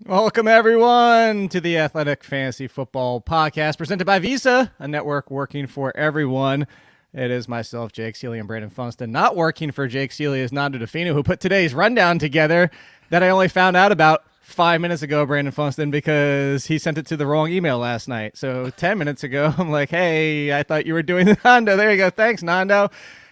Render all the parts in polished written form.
Welcome, everyone, to the Athletic Fantasy Football Podcast presented by Visa, a network working for everyone. It is myself, Jake Seeley, and Brandon Funston. Not working for Jake Seeley is Nando DeFino, who put today's rundown together that I only found out about 5 minutes ago, Brandon Funston, because he sent it to the wrong email last night. So 10 minutes ago, I'm like, hey, I thought you were doing the Nando. There you go. Thanks, Nando.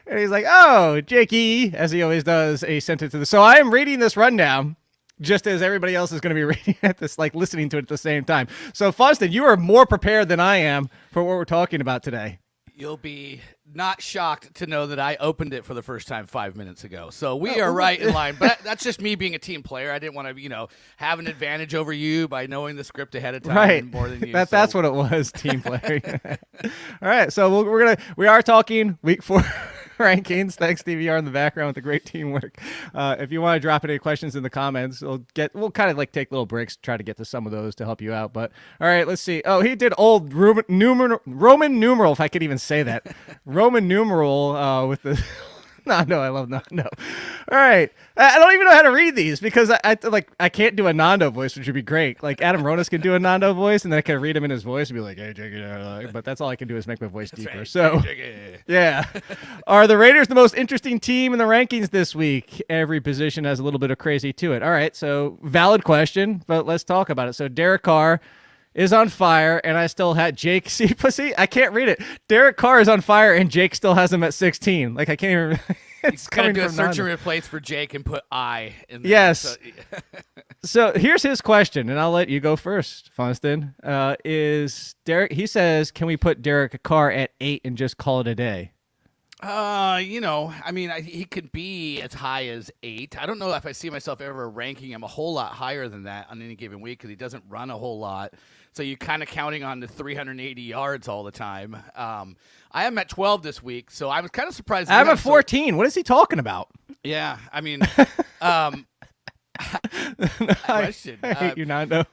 And he's like, oh, Jakey, as he always does. He sent it to the... So I am reading this rundown just as everybody else is going to be reading at this, like listening to it at the same time. So, Funston, you are more prepared than I am for what we're talking about today. You'll be not shocked to know that I opened it for the first time 5 minutes ago. So we are right in line. But that's just me being a team player. I didn't want to, have an advantage over you by knowing the script ahead of time right. more than you. That's what it was, team player. All right, so we are talking week 4 rankings. Thanks, DVR in the background with the great teamwork. If you want to drop any questions in the comments, we'll kind of like take little breaks, try to get to some of those to help you out. But all right, let's see. Oh, he did old Roman numeral, if I could even say that. Roman numeral with the Nando. I love Nando. All right, I don't even know how to read these because I can't do a Nando voice, which would be great. Like Adam Ronis can do a Nando voice, and then I can read him in his voice and be like, "Hey, Jiggy," but that's all I can do is make my voice deeper. Right. So, Hey, yeah, are the Raiders the most interesting team in the rankings this week? Every position has a little bit of crazy to it. All right, so valid question, but let's talk about it. So Derek Carr is on fire, and I still had Jake. See, I can't read it. Derek Carr is on fire, and Jake still has him at 16. Like, I can't even. It's gotta coming do a from search Nando. and replace for Jake and put I in there. Yes. So here's his question, and I'll let you go first, Funston. Is Derek? He says, "Can we put Derek Carr at 8 and just call it a day?" He could be as high as 8. I don't know if I see myself ever ranking him a whole lot higher than that on any given week because he doesn't run a whole lot. So you're kind of counting on the 380 yards all the time. I am at 12 this week, so I was kind of surprised. I'm at 14. What is he talking about? Yeah, I mean, I hate you, Nando.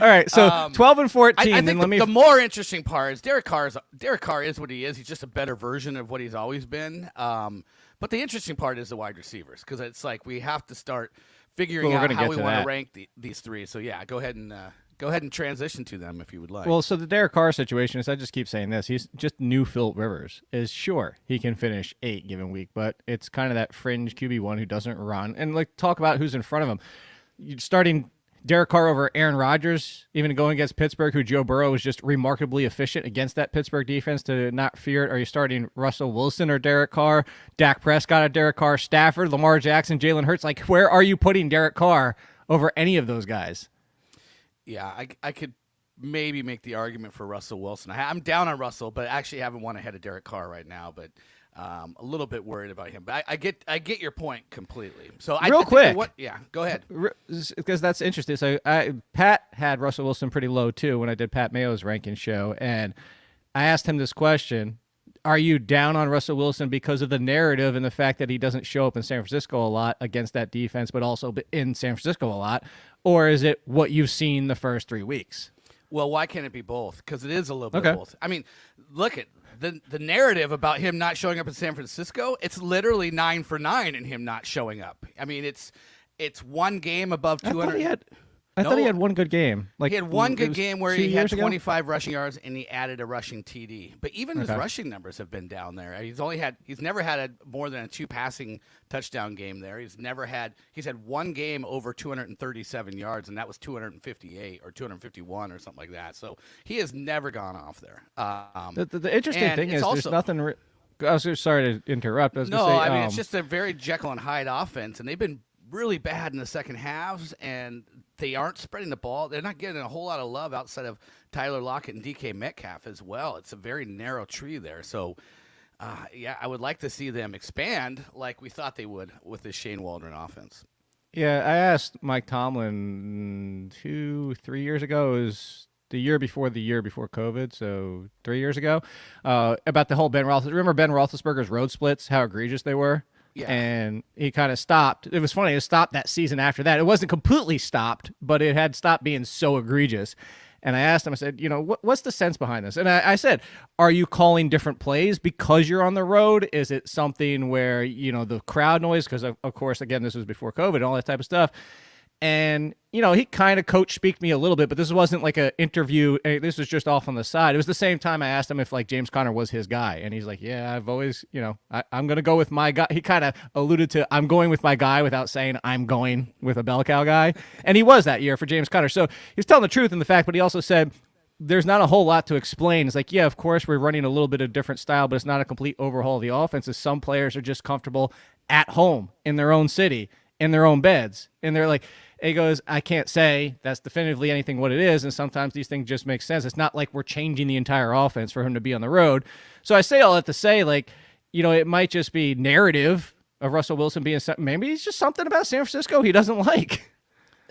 All right, so 12 and 14. I think the more interesting part is Derek Carr is what he is. He's just a better version of what he's always been. But the interesting part is the wide receivers because it's like we have to start figuring out how we want to rank these three. So yeah, go ahead and transition to them if you would like. Well, so the Derek Carr situation is, I just keep saying this, he's just new Philip Rivers. Is sure he can finish 8 given week, but it's kind of that fringe QB1 who doesn't run. And like talk about who's in front of him. You're starting Derek Carr over Aaron Rodgers, even going against Pittsburgh, who Joe Burrow was just remarkably efficient against that Pittsburgh defense to not fear it. Are you starting Russell Wilson or Derek Carr, Dak Prescott or Derek Carr, Stafford, Lamar Jackson, Jalen Hurts? Like, where are you putting Derek Carr over any of those guys? Yeah, I could maybe make the argument for Russell Wilson. I'm down on Russell, but actually haven't one ahead of Derek Carr right now. But a little bit worried about him. But I get your point completely. So quick, go ahead. Because that's interesting. So Pat had Russell Wilson pretty low too when I did Pat Mayo's ranking show, and I asked him this question. Are you down on Russell Wilson because of the narrative and the fact that he doesn't show up in San Francisco a lot against that defense, but also in San Francisco a lot? Or is it what you've seen the first 3 weeks? Well, why can't it be both? Because it is a little bit of both. I mean, look at the narrative about him not showing up in San Francisco. It's literally 9 for 9 in him not showing up. I mean, it's one game above 200. I thought he had one good game. Like he had one good game where he had 25 rushing yards and he added a rushing TD. But even his rushing numbers have been down there. He's never had more than a 2 passing touchdown game there. He's had one game over 237 yards, and that was 258 or 251 or something like that. So he has never gone off there. The interesting thing is there's nothing. I was just sorry to interrupt. It's just a very Jekyll and Hyde offense, and they've been really bad in the second halves, and they aren't spreading the ball. They're not getting a whole lot of love outside of Tyler Lockett and DK Metcalf as well. It's a very narrow tree there. So, I would like to see them expand like we thought they would with this Shane Waldron offense. Yeah, I asked Mike Tomlin 2-3 years ago. It was the year before COVID, so 3 years ago, about the whole Ben Roethlisberger. Remember Ben Roethlisberger's road splits, how egregious they were? Yeah. And he kind of stopped. It was funny. It stopped that season after that. It wasn't completely stopped, but it had stopped being so egregious. And I asked him, I said, what's the sense behind this? And I said, are you calling different plays because you're on the road? Is it something where, the crowd noise? Because, of course, again, this was before COVID and all that type of stuff. And, he kind of coach speaked me a little bit, but this wasn't like an interview. This was just off on the side. It was the same time I asked him if like James Conner was his guy. And he's like, yeah, I've always, I'm going to go with my guy. He kind of alluded to, I'm going with my guy without saying I'm going with a bell cow guy. And he was that year for James Conner. So he was telling the truth in the fact, but he also said, there's not a whole lot to explain. It's like, yeah, of course we're running a little bit of different style, but it's not a complete overhaul of the offense. As some players are just comfortable at home in their own city, in their own beds. And they're like, he goes, I can't say that's definitively anything what it is, and sometimes these things just make sense. It's not like we're changing the entire offense for him to be on the road. So I say all that to say, like, it might just be narrative of Russell Wilson being something. Maybe it's just something about San Francisco he doesn't like.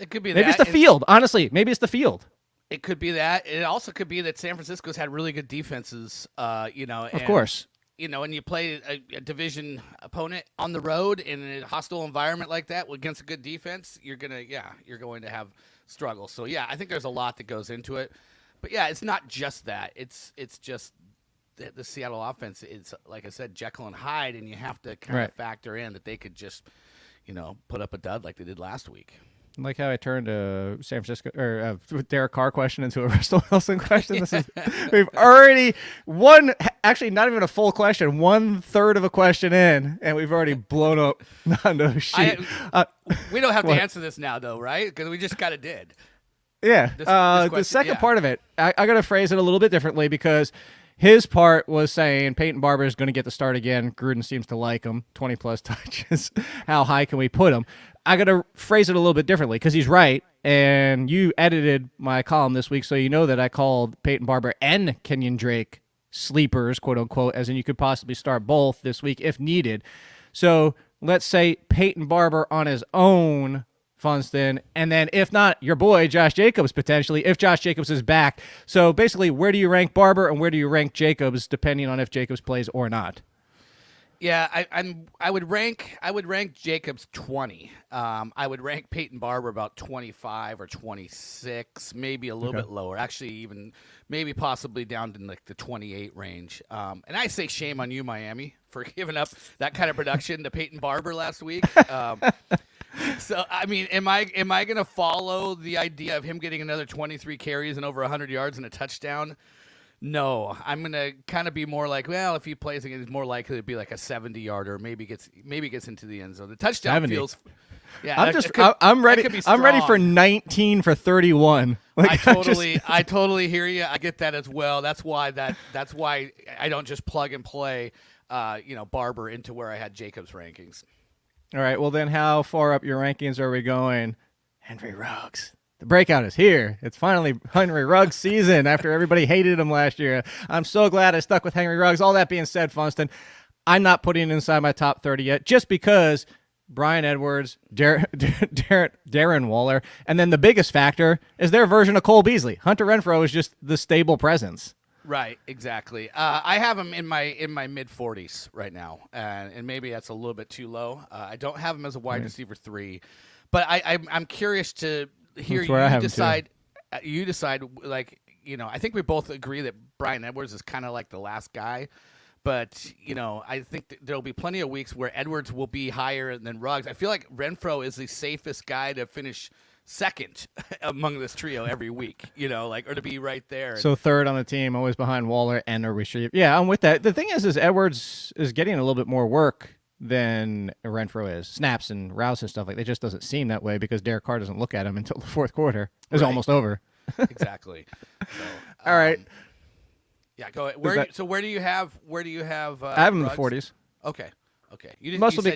It could be maybe that. It's the field. Honestly, maybe it's the field. It could be that. It also could be that San Francisco's had really good defenses, Of course. When you play a division opponent on the road in a hostile environment like that against a good defense, you're going to have struggles. So, yeah, I think there's a lot that goes into it. But, yeah, it's not just that. It's just the Seattle offense is, like I said, Jekyll and Hyde, and you have to kind of factor in that they could just, put up a dud like they did last week. Like how I turned a San Francisco or Derek Carr question into a Russell Wilson question. We've already actually not even a full question, 1/3 of a question in, and we've already blown up Nando's sheet. We don't have to answer this now, though, right? Because we just kind of did. Yeah. This question, the second part of it, I got to phrase it a little bit differently because his part was saying Peyton Barber is going to get the start again. Gruden seems to like him. 20-plus touches. How high can we put him? I got to phrase it a little bit differently because he's right, and you edited my column this week, so you know that I called Peyton Barber and Kenyon Drake sleepers, quote-unquote, as in you could possibly start both this week if needed. So let's say Peyton Barber on his own, Funston, and then if not, your boy Josh Jacobs potentially, if Josh Jacobs is back. So basically, where do you rank Barber and where do you rank Jacobs depending on if Jacobs plays or not? Yeah, I would rank Jacobs 20. I would rank Peyton Barber about 25 or 26, maybe a little bit lower. Actually, even maybe possibly down to like the 28 range. And I say shame on you, Miami, for giving up that kind of production to Peyton Barber last week. So I mean, am I going to follow the idea of him getting another 23 carries and over 100 yards and a touchdown? No, I'm going to kind of be more like, well, if he plays again, it's more likely to be like a 70-yarder, maybe gets into the end zone. The touchdown 70. Feels yeah, I'm ready. I'm ready for 19 for 31. Like, I totally hear you. I get that as well. That's why I don't just plug and play Barber into where I had Jacobs rankings. All right, well then how far up your rankings are we going? Henry Ruggs. The breakout is here. It's finally Henry Ruggs season after everybody hated him last year. I'm so glad I stuck with Henry Ruggs. All that being said, Funston, I'm not putting him inside my top 30 yet just because Brian Edwards, Darren Waller, and then the biggest factor is their version of Cole Beasley. Hunter Renfrow is just the stable presence. Right, exactly. I have him in my mid-40s right now, and maybe that's a little bit too low. I don't have him as a wide receiver 3, but I'm curious to hear you decide. You decide, like, I think we both agree that Brian Edwards is kind of like the last guy, but I think there'll be plenty of weeks where Edwards will be higher than Ruggs. I feel like Renfrow is the safest guy to finish second among this trio every week, or to be right there. So third on the team, always behind Waller and a receiver. Yeah, I'm with that. The thing is Edwards is getting a little bit more work than Renfrow is. Snaps and routes and stuff like that. It just doesn't seem that way because Derek Carr doesn't look at him until the fourth quarter. It's almost over. Exactly. So, all right. Yeah, go ahead. Where do you have I have him in the 40s. Okay.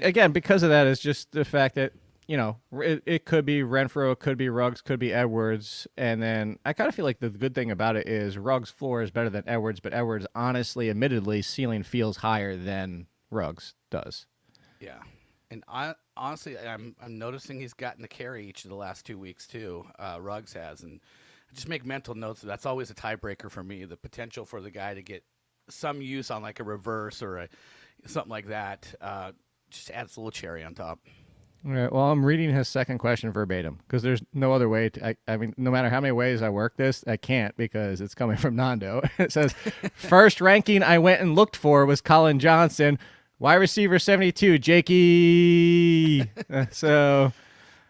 Again, because of that, it's just the fact that it could be Renfrow, it could be Ruggs, could be Edwards, and then I kind of feel like the good thing about it is Ruggs' floor is better than Edwards, but Edwards, honestly, admittedly, ceiling feels higher than Ruggs does. Yeah, and honestly, I'm noticing he's gotten the carry each of the last 2 weeks too. Ruggs has, and just make mental notes. That's always a tiebreaker for me. The potential for the guy to get some use on like a reverse or something like that just adds a little cherry on top. All right, well, I'm reading his second question verbatim because there's no other way I mean, no matter how many ways I work this, I can't because it's coming from Nando. It says, first ranking I went and looked for was Colin Johnson, wide receiver 72, Jakey. So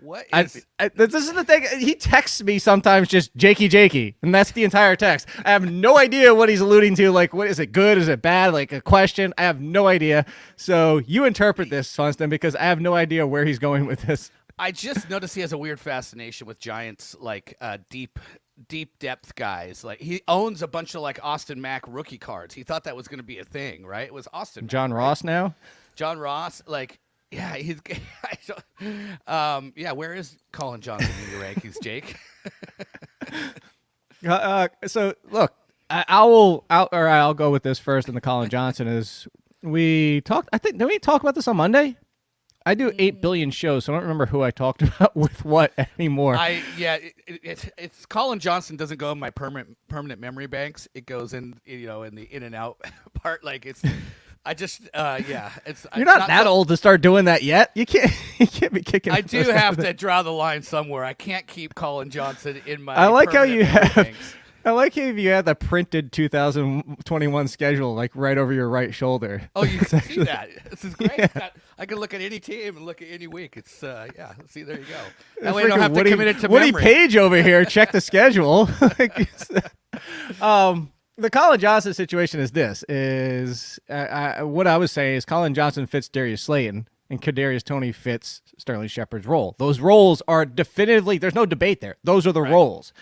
What is this is the thing. He texts me sometimes just Jakey, and that's the entire text. I have no idea what he's alluding to. Like, what is it good? Is it bad? Like a question? I have no idea. So you interpret this, Funston, because I have no idea where he's going with this. I just noticed he has a weird fascination with Giants, like deep depth guys. Like he owns a bunch of like Austin Mack rookie cards. He thought that was going to be a thing, right? It was Austin John Mack, Ross now. John Ross, like. Yeah, he's. Yeah, where is Colin Johnson in your rankings, Jake? So look, I'll go with this first. And the Colin Johnson is we talked. I think did we talk about this on Monday? I do 8 billion shows, so I don't remember who I talked about with what anymore. It's Colin Johnson doesn't go in my permanent memory banks. It goes in in the in and out part. Like it's. I just, it's. You're not that old to start doing that yet. You can't be kicking. I do have to draw the line somewhere. I can't keep Colin Johnson in my. I like how you have. Ranks. I like how you had the printed 2021 schedule like right over your right shoulder. Oh, you can see that. This is great. Yeah. I can look at any team and look at any week. It's See, there you go. That way I don't have to commit it to Woody memory. Page over here. Check the schedule. The Colin Johnson situation is this: what I was saying is Colin Johnson fits Darius Slayton, and Kadarius Toney fits Sterling Shepard's role. Those roles are definitively there's no debate there. Those are the roles.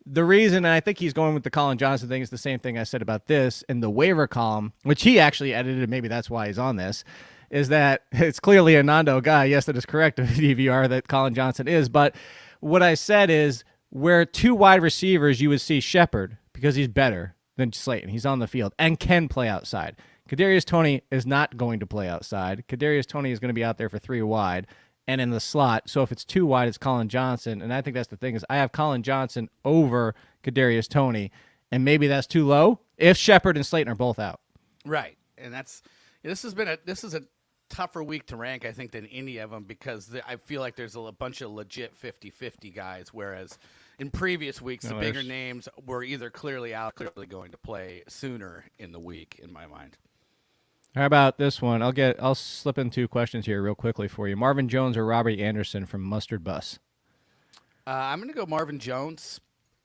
The reason, and I think he's going with the Colin Johnson thing, is the same thing I said about this in the waiver column, which he actually edited. Maybe that's why he's on this. Is that it's clearly a Nando guy? Yes, that is correct. DVR that Colin Johnson is, but what I said is where two wide receivers you would see Shepard because he's better than Slayton. He's on the field and can play outside. Kadarius Toney is not going to play outside. Kadarius Toney is going to be out there for 3 wide and in the slot. So if it's 2 wide, it's Colin Johnson. And I think that's the thing is I have Colin Johnson over Kadarius Toney, and maybe that's too low if Shepard and Slayton are both out. Right, and this is a tougher week to rank, I think, than any of them because I feel like there's a bunch of legit 50-50 guys, whereas in previous weeks, the bigger names were either clearly going to play sooner in the week, in my mind. How about this one? I'll slip in 2 questions here real quickly for you. Marvin Jones or Robbie Anderson from Mustard Bus? I'm going to go Marvin Jones.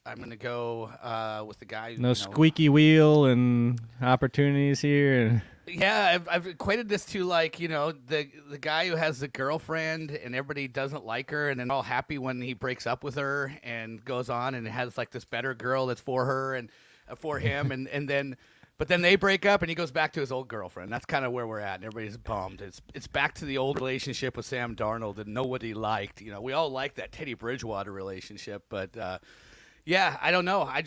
I'm going to go with the guy. No squeaky wheel and opportunities here. Yeah, I've equated this to like the guy who has the girlfriend and everybody doesn't like her, and then all happy when he breaks up with her and goes on and has like this better girl that's for her and for him, and then. But then they break up, and he goes back to his old girlfriend. That's kind of where we're at, and everybody's bummed. It's back to the old relationship with Sam Darnold that nobody liked. We all like that Teddy Bridgewater relationship, but yeah, I don't know. I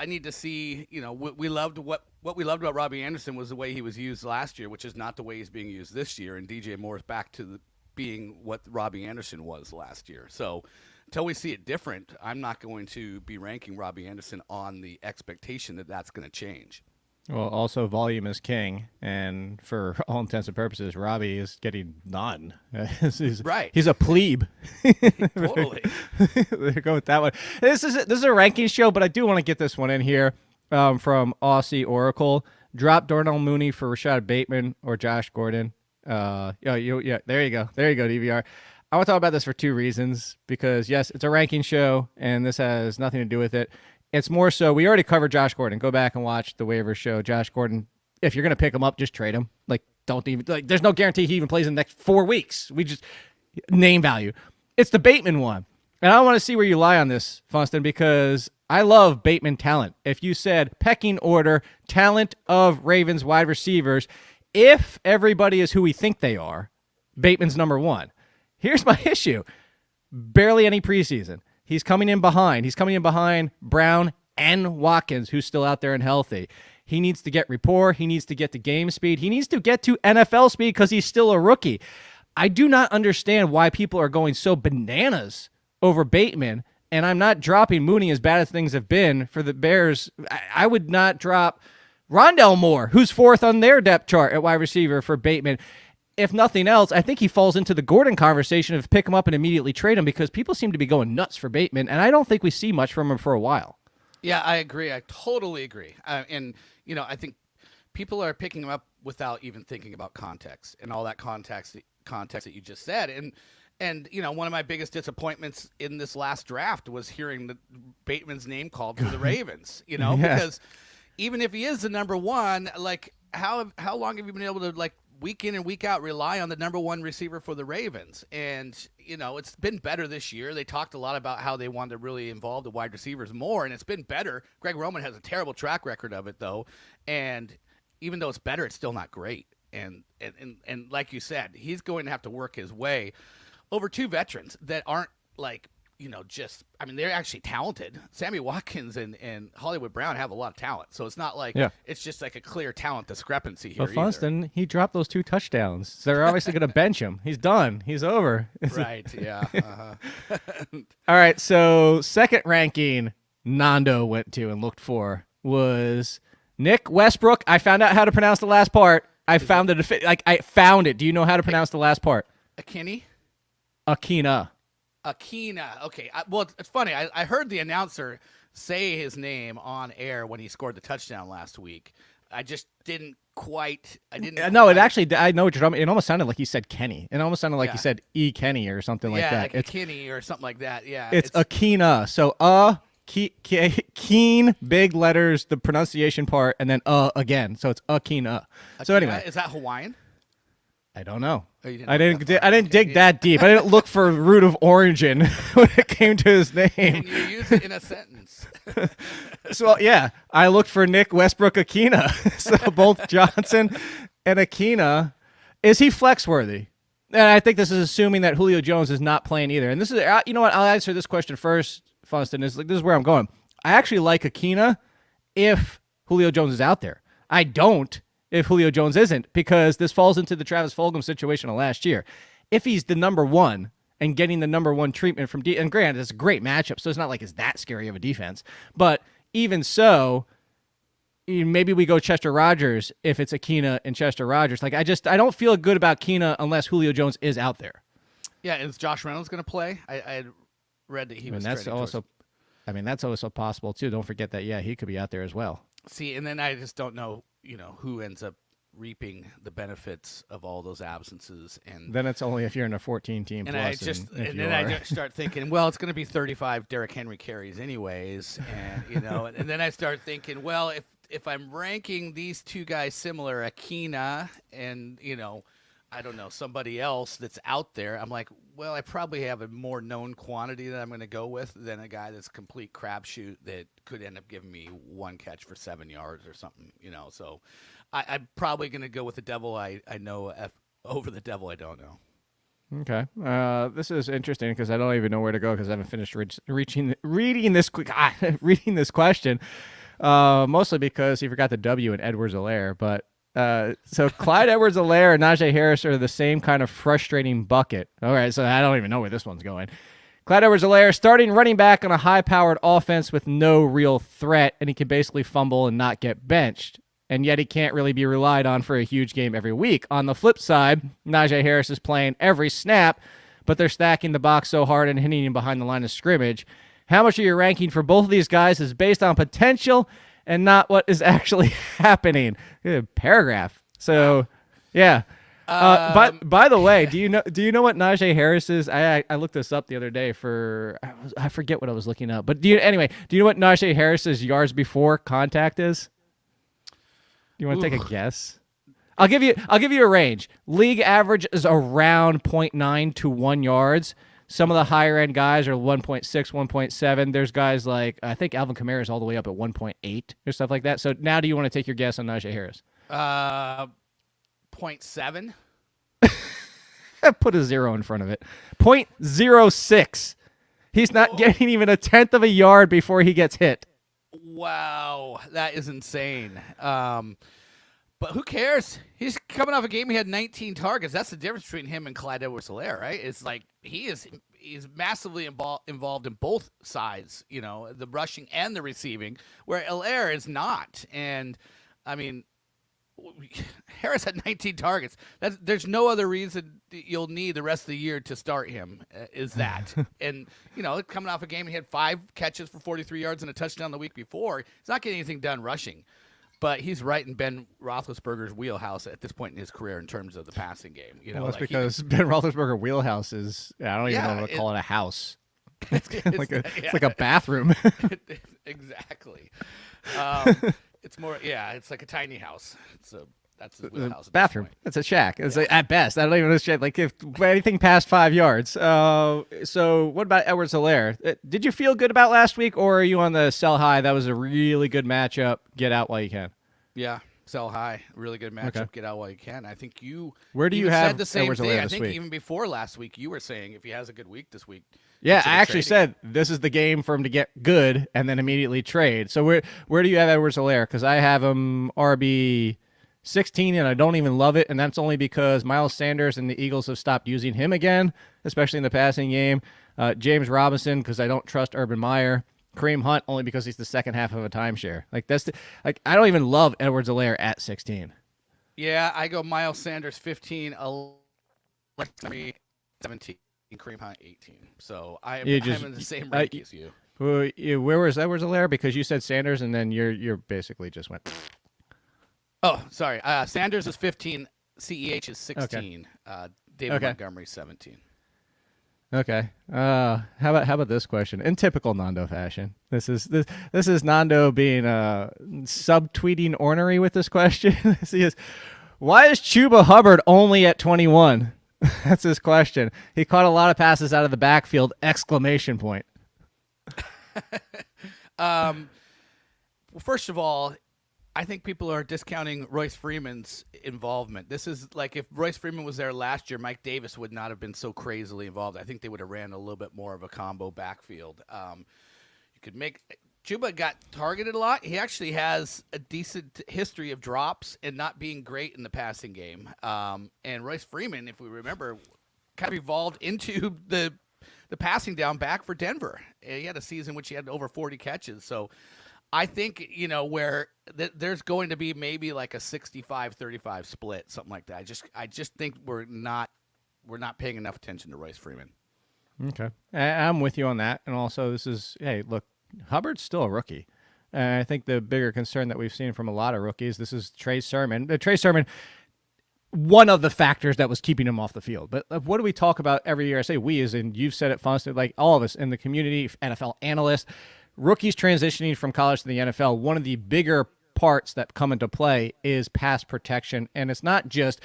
need to see. What we loved about Robbie Anderson was the way he was used last year, which is not the way he's being used this year. And DJ Moore's back to being what Robbie Anderson was last year. So until we see it different, I'm not going to be ranking Robbie Anderson on the expectation that that's going to change. Well, also volume is king, and for all intents and purposes, Robbie is getting none. Right, he's a plebe. Totally. They're going with that one. This is a ranking show, but I do want to get this one in here from Aussie Oracle. Drop Darnell Mooney for Rashad Bateman or Josh Gordon. There you go, DVR. I want to talk about this for 2 reasons. Because yes, it's a ranking show, and this has nothing to do with it. It's more so we already covered Josh Gordon. Go back and watch the waiver show. Josh Gordon, if you're going to pick him up, just trade him. There's no guarantee he even plays in the next 4 weeks. We just name value. It's the Bateman one. And I want to see where you lie on this, Funston, because I love Bateman talent. If you said pecking order, talent of Ravens wide receivers, if everybody is who we think they are, Bateman's number 1. Here's my issue. Barely any preseason. He's coming in behind. He's coming in behind Brown and Watkins, who's still out there and healthy. He needs to get rapport. He needs to get to game speed. He needs to get to NFL speed because he's still a rookie. I do not understand why people are going so bananas over Bateman, and I'm not dropping Mooney as bad as things have been for the Bears. I would not drop Rondell Moore, who's 4th on their depth chart at wide receiver for Bateman. If nothing else, I think he falls into the Gordon conversation of pick him up and immediately trade him because people seem to be going nuts for Bateman, and I don't think we see much from him for a while. Yeah, I agree. I totally agree. And I think people are picking him up without even thinking about context and all that context that you just said. And And, one of my biggest disappointments in this last draft was hearing Bateman's name called for the Ravens, because even if he is the number one, like how long have you been able to, like, week in and week out rely on the number one receiver for the Ravens? And, it's been better this year. They talked a lot about how they wanted to really involve the wide receivers more, and it's been better. Greg Roman has a terrible track record of it, though. And even though it's better, it's still not great. And like you said, he's going to have to work his way over two veterans that aren't like, they're actually talented. Sammy Watkins and Hollywood Brown have a lot of talent. So it's not like it's just like a clear talent discrepancy here. But Funston, he dropped those 2 touchdowns. So they're obviously going to bench him. He's done. He's over. Right, yeah. All right, so second ranking Nando went to and looked for was Nick Westbrook. I found out how to pronounce the last part. I found it. Do you know how to pronounce the last part? Akina. Okay. Well, it's funny. I heard the announcer say his name on air when he scored the touchdown last week. I just didn't quite. No, it actually. I know what you're talking about. It almost sounded like he said Kenny. It almost sounded like he said E. Kenny or something like that. Yeah, like Kenny or something like that. Yeah. It's Akina. So keen, big letters, the pronunciation part, and then again. So it's Akina. So anyway, is that Hawaiian? I don't know. Oh, I didn't dig that deep. I didn't look for root of origin when it came to his name. Can you use it in a sentence? So yeah, I looked for Nick Westbrook Akina. So both Johnson and Akina. Is he flex worthy? And I think this is assuming that Julio Jones is not playing either. And this is, you know what? I'll answer this question first, Funston. This is where I'm going. I actually like Akina if Julio Jones is out there. I don't if Julio Jones isn't, because this falls into the Travis Fulgham situation of last year. If he's the number one and getting the number one treatment from and granted, it's a great matchup, so it's not like it's that scary of a defense. But even so, maybe we go Chester Rogers if it's Akina and Chester Rogers. Like I don't feel good about Akina unless Julio Jones is out there. Yeah, is Josh Reynolds going to play? I had read that he was. That's also possible too. Don't forget that. Yeah, he could be out there as well. See, and then I just don't know, who ends up reaping the benefits of all those absences. And then it's only if you're in a 14-team plus. I just start thinking, well, it's going to be 35 Derrick Henry carries anyways, and and then I start thinking, well, if I'm ranking these two guys similar, Akina and I don't know, somebody else that's out there, I'm like, well, I probably have a more known quantity that I'm going to go with than a guy that's complete crapshoot that could end up giving me one catch for 7 yards or something, So I'm probably going to go with the devil I know over the devil I don't know. Okay. This is interesting because I don't even know where to go because I haven't finished reading this question. Mostly because he forgot the W in Edwards-Helaire, but so Clyde Edwards-Helaire and Najee Harris are the same kind of frustrating bucket. All right, so I don't even know where this one's going. Clyde Edwards-Helaire starting running back on a high-powered offense with no real threat, and he can basically fumble and not get benched. And yet he can't really be relied on for a huge game every week. On the flip side, Najee Harris is playing every snap, but they're stacking the box so hard and hitting him behind the line of scrimmage. How much of your ranking for both of these guys is based on potential and not what is actually happening? Paragraph. So, yeah. But by the way, do you know what Najee Harris is? I looked this up the other day I forget what I was looking up. But do you know what Najee Harris's yards before contact is? Do you want to take a guess? I'll give you a range. League average is around 0.9 to 1 yards. Some of the higher end guys are 1.6, 1.7. There's guys like, I think Alvin Kamara is all the way up at 1.8 or stuff like that. So now do you want to take your guess on Najee Harris? 0.7. Put a 0 in front of it. 0.06. He's not getting even a tenth of a yard before he gets hit. Wow, that is insane. But who cares? He's coming off a game he had 19 targets. That's the difference between him and Clyde Edwards-Helaire, right? It's like he's massively involved in both sides, the rushing and the receiving, where Helaire is not. And, I mean, Harris had 19 targets. There's no other reason you'll need the rest of the year to start him, is that. And, coming off a game, he had 5 catches for 43 yards and a touchdown the week before. He's not getting anything done rushing. But he's right in Ben Roethlisberger's wheelhouse at this point in his career in terms of the passing game. You know, Well, that's because Ben Roethlisberger wheelhouse is, I don't even know what to call it, a house. It's like a bathroom. Exactly. It's more, it's like a tiny house. That's his wheelhouse. Bathroom. It's a shack. It's at best. I don't even know shack. Like if anything past 5 yards. So what about Edwards-Helaire? Did you feel good about last week, or are you on the sell high? That was a really good matchup. Get out while you can. Yeah, sell high. Really good matchup. Okay. Get out while you can. I think you. Where do you have said the same Edwards-Helaire thing? this I think week? Even before last week, you were saying if he has a good week this week. Yeah, I actually said this is the game for him to get good and then immediately trade. So where do you have Edwards-Helaire? Because I have him RB 16, and I don't even love it, and that's only because Miles Sanders and the Eagles have stopped using him again, especially in the passing game. James Robinson, because I don't trust Urban Meyer. Kareem Hunt, only because he's the second half of a timeshare. I don't even love Edwards-Helaire at 16. Yeah, I go Miles Sanders 15, 17, Kareem Hunt 18. So I'm in the same rank as you. Where was Edwards-Helaire? Because you said Sanders, and then you're basically just went. Oh, sorry. Sanders is 15. CEH is 16. Okay. David Montgomery 17. Okay. How about this question? In typical Nando fashion, this is Nando being subtweeting ornery with this question. Why is Chuba Hubbard only at 21? That's his question. He caught a lot of passes out of the backfield! ! Well, first of all, I think people are discounting Royce Freeman's involvement. This is like if Royce Freeman was there last year, Mike Davis would not have been so crazily involved. I think they would have ran a little bit more of a combo backfield. You could make Chuba got targeted a lot. He actually has a decent history of drops and not being great in the passing game. And Royce Freeman, if we remember, kind of evolved into the passing down back for Denver. He had a season in which he had over 40 catches. So I think, where there's going to be maybe like a 65-35 split, something like that. I just think we're not paying enough attention to Royce Freeman. Okay. I'm with you on that. And also look, Hubbard's still a rookie. And I think the bigger concern that we've seen from a lot of rookies, this is Trey Sermon. Trey Sermon, one of the factors that was keeping him off the field. But what do we talk about every year? I say we, as in you've said it, Funston, like all of us in the community, NFL analysts, rookies transitioning from college to the NFL, one of the bigger parts that come into play is pass protection. And it's not just,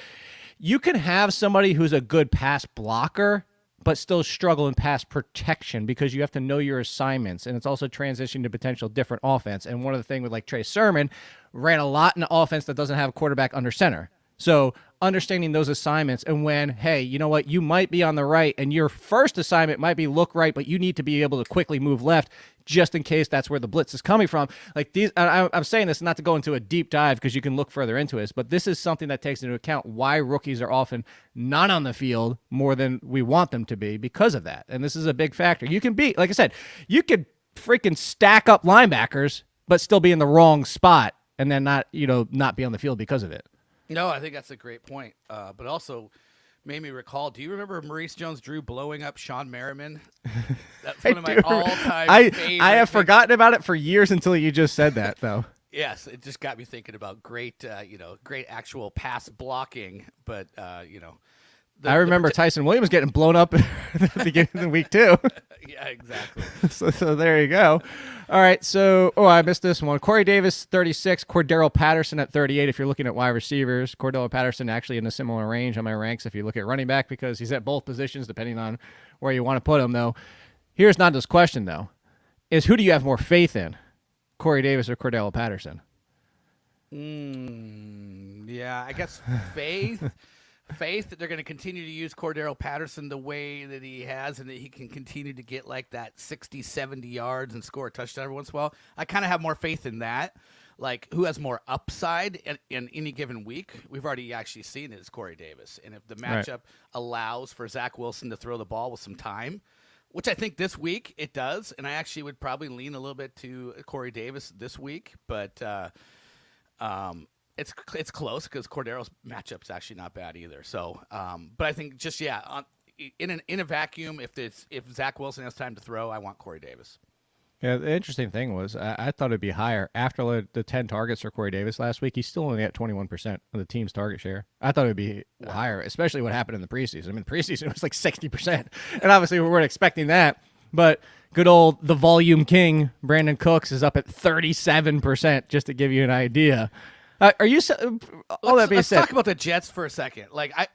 you can have somebody who's a good pass blocker, but still struggle in pass protection because you have to know your assignments. And it's also transitioning to potential different offense. And one of the things with like Trey Sermon ran a lot in an offense that doesn't have a quarterback under center. So understanding those assignments and when, hey, you know what, you might be on the right and your first assignment might be look right, but you need to be able to quickly move left just in case that's where the blitz is coming from. Like these, I'm saying this not to go into a deep dive because you can look further into this, but this is something that takes into account why rookies are often not on the field more than we want them to be because of that. And this is a big factor. You can be, like I said, you could freaking stack up linebackers, but still be in the wrong spot and then not be on the field because of it. No, I think that's a great point. But also made me recall, do you remember Maurice Jones-Drew blowing up Sean Merriman? That's one of my all-time favorite. I have forgotten about it for years until you just said that, though. Yes, it just got me thinking about great actual pass blocking. But, I remember Tyson Williams getting blown up at the beginning of the week, too. Yeah, exactly. So there you go. All right, so, I missed this one. Corey Davis, 36. Cordero Patterson at 38 if you're looking at wide receivers. Cordero Patterson actually in a similar range on my ranks if you look at running back because he's at both positions depending on where you want to put him, though. Here's Nando's question, though, is who do you have more faith in, Corey Davis or Cordero Patterson? Yeah, I guess faith that they're going to continue to use Cordero Patterson the way that he has and that he can continue to get like that 60, 70 yards and score a touchdown every once in a while. I kind of have more faith in that. Like, who has more upside in any given week? We've already actually seen it is Corey Davis. And if the matchup allows for Zach Wilson to throw the ball with some time, which I think this week it does, and I actually would probably lean a little bit to Corey Davis this week, but it's close because Cordero's matchup's actually not bad either. So, but I think just in a vacuum, if Zach Wilson has time to throw, I want Corey Davis. Yeah, the interesting thing was I thought it'd be higher. After the 10 targets for Corey Davis last week, he's still only at 21% of the team's target share. I thought it'd be higher, especially what happened in the preseason. I mean, the preseason was like 60%. And obviously we weren't expecting that. But good old the volume king, Brandon Cooks, is up at 37%, just to give you an idea. Are you? Let's talk about the Jets for a second. Like, I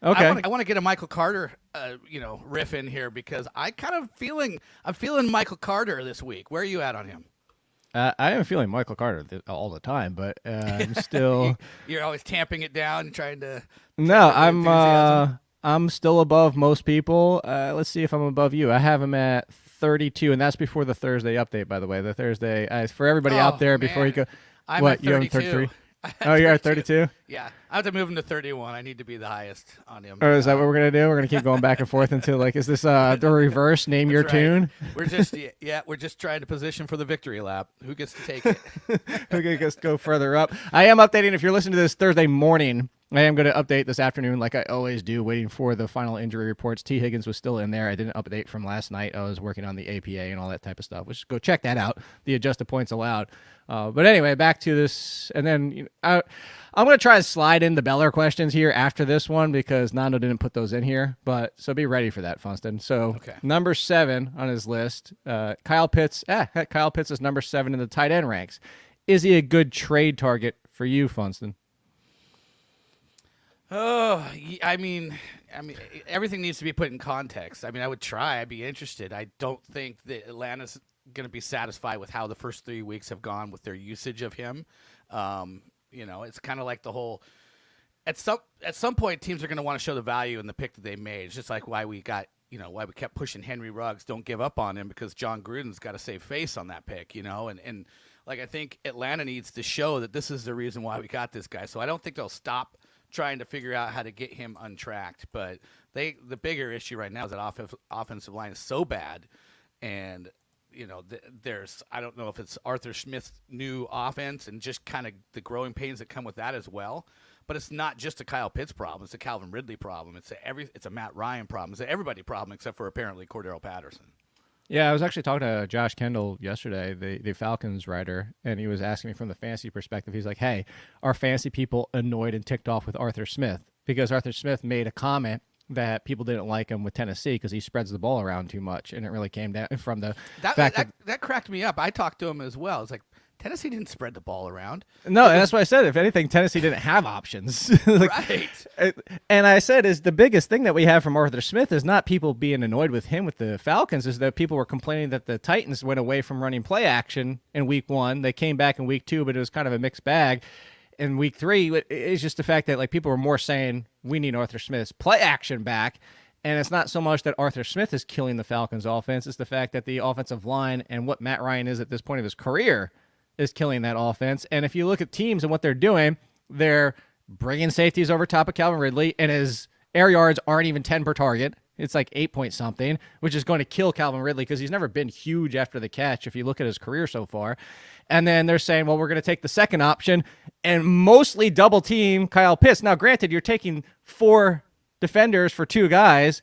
want to get a Michael Carter, riff in here because I'm feeling Michael Carter this week. Where are you at on him? I am feeling Michael Carter all the time, but I'm still. You're always tamping it down, trying to. No, I'm still above most people. Let's see if I'm above you. I have him at 32, and that's before the Thursday update, by the way. The Thursday for everybody out there before you go. I'm at 32. You have him 33? Oh, you're at 32? Yeah. I have to move him to 31. I need to be the highest on him. Or is that what we're going to do? We're going to keep going back and forth until, is this the reverse name your tune? We're just trying to position for the victory lap. Who gets to take it? Who gets to go further up? I am updating. If you're listening to this Thursday morning, I am going to update this afternoon like I always do, waiting for the final injury reports. T. Higgins was still in there. I didn't update from last night. I was working on the APA and all that type of stuff. Which go check that out, the adjusted points allowed. But anyway, back to this. And then I'm going to try and slide in the Beller questions here after this one because Nando didn't put those in here. So be ready for that, Funston. So Number 7 on his list, Kyle Pitts. Kyle Pitts is number 7 in the tight end ranks. Is he a good trade target for you, Funston? Oh, I mean, everything needs to be put in context. I mean, I would try. I'd be interested. I don't think that Atlanta's going to be satisfied with how the first 3 weeks have gone with their usage of him. It's kind of like the whole. At some point, teams are going to want to show the value in the pick that they made. It's just like why we kept pushing Henry Ruggs. Don't give up on him because John Gruden's got to save face on that pick. And like I think Atlanta needs to show that this is the reason why we got this guy. So I don't think they'll stop trying to figure out how to get him untracked. But the bigger issue right now is that offensive line is so bad, and there's I don't know if it's Arthur Smith's new offense and just kind of the growing pains that come with that as well. But it's not just a Kyle Pitts problem; it's a Calvin Ridley problem. It's a Matt Ryan problem. It's an everybody problem except for apparently Cordero Patterson. Yeah, I was actually talking to Josh Kendall yesterday, the Falcons writer, and he was asking me from the fantasy perspective. He's like, hey, are fantasy people annoyed and ticked off with Arthur Smith? Because Arthur Smith made a comment that people didn't like him with Tennessee because he spreads the ball around too much, and it really came down from the fact that cracked me up. I talked to him as well. It's like, Tennessee didn't spread the ball around. No, and that's what I said. If anything, Tennessee didn't have options. Right. And I said is the biggest thing that we have from Arthur Smith is not people being annoyed with him with the Falcons, is that people were complaining that the Titans went away from running play action in week 1. They came back in week 2, but it was kind of a mixed bag. In week 3, it's just the fact that people were more saying we need Arthur Smith's play action back. And it's not so much that Arthur Smith is killing the Falcons offense. It's the fact that the offensive line and what Matt Ryan is at this point of his career is killing that offense. And if you look at teams and what they're doing, they're bringing safeties over top of Calvin Ridley, and his air yards aren't even 10 per target. It's like 8 point something, which is going to kill Calvin Ridley because he's never been huge after the catch if you look at his career so far. And then they're saying, well, we're going to take the second option and mostly double team Kyle Pitts. Now, granted, you're taking 4 defenders for 2 guys,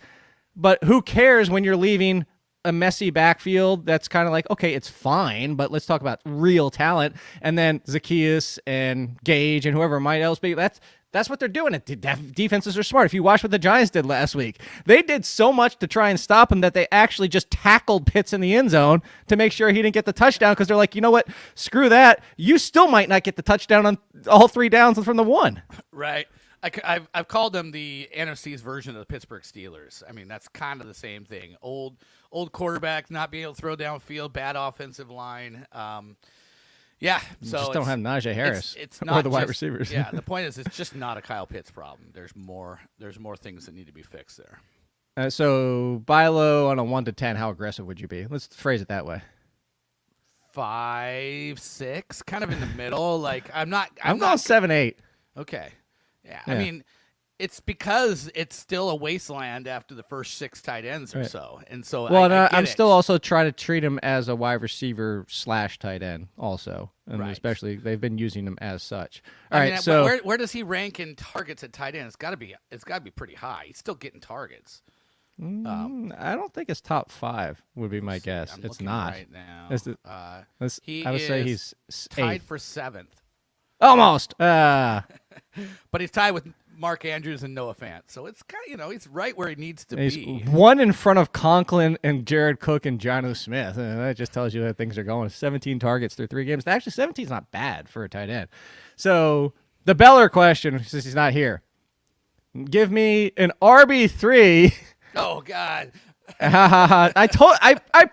but who cares when you're leaving a messy backfield that's kind of like, okay, it's fine, but let's talk about real talent. And then Zacchaeus and Gage and whoever might else be, that's what they're doing. Defenses are smart. If you watch what the Giants did last week, they did so much to try and stop him that they actually just tackled Pitts in the end zone to make sure he didn't get the touchdown because they're like, you know what? Screw that. You still might not get the touchdown on all 3 downs from the 1. Right. I've called them the NFC's version of the Pittsburgh Steelers. I mean, that's kind of the same thing. Old quarterback, not being able to throw downfield, bad offensive line. Yeah, so just don't have Najee Harris it's not or the wide receivers. Yeah, the point is it's just not a Kyle Pitts problem. There's more things that need to be fixed there. So buy low on a 1 to 10, how aggressive would you be? Let's phrase it that way. 5, 6, kind of in the middle. I'm going 7, 8. Okay. Yeah, I mean, it's because it's still a wasteland after the first 6 tight ends or so. And so I'm still also trying to treat him as a wide receiver / tight end also. And especially they've been using him as such. All right, where does he rank in targets at tight end? It's got to be pretty high. He's still getting targets. I don't think it's top 5 would be my guess. I'm It's looking not. right now. I would say he's tied 8th. for 7th, Almost. but he's tied with Mark Andrews and Noah Fant. So it's kind of, he's right where he needs to He's be. 1 in front of Conklin and Jared Cook and Jonnu Smith. And that just tells you that things are going. 17 targets through 3 games. Actually, 17 is not bad for a tight end. So the Beller question, since he's not here, give me an RB3. Oh God. I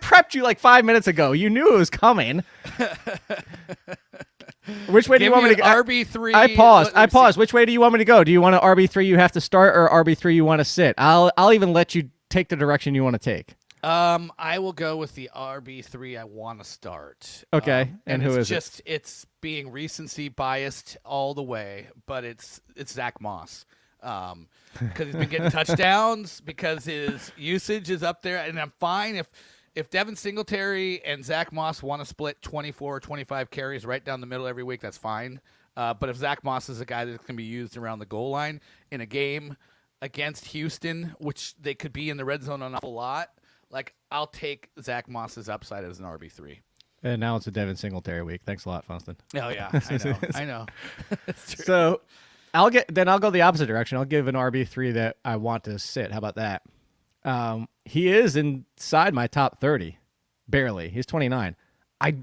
prepped you like 5 minutes ago. You knew it was coming. Which way do you want me to go? RB3. I paused. Which way do you want me to go? Do you want an RB3 you have to start or RB3 you want to sit? I'll even let you take the direction you want to take. I will go with the RB3 I want to start. Okay. And who is it? It's being recency biased all the way, but it's Zach Moss. Because he's been getting touchdowns, because his usage is up there, and I'm fine if Devin Singletary and Zach Moss want to split 24 or 25 carries right down the middle every week, that's fine. But if Zach Moss is a guy that's going to be used around the goal line in a game against Houston, which they could be in the red zone an awful lot, like, I'll take Zach Moss's upside as an RB3. And now it's a Devin Singletary week. Thanks a lot, Funston. Oh yeah, I know. It's true. So I'll go the opposite direction. I'll give an RB3 that I want to sit. How about that? He is inside my top 30, barely. He's 29. I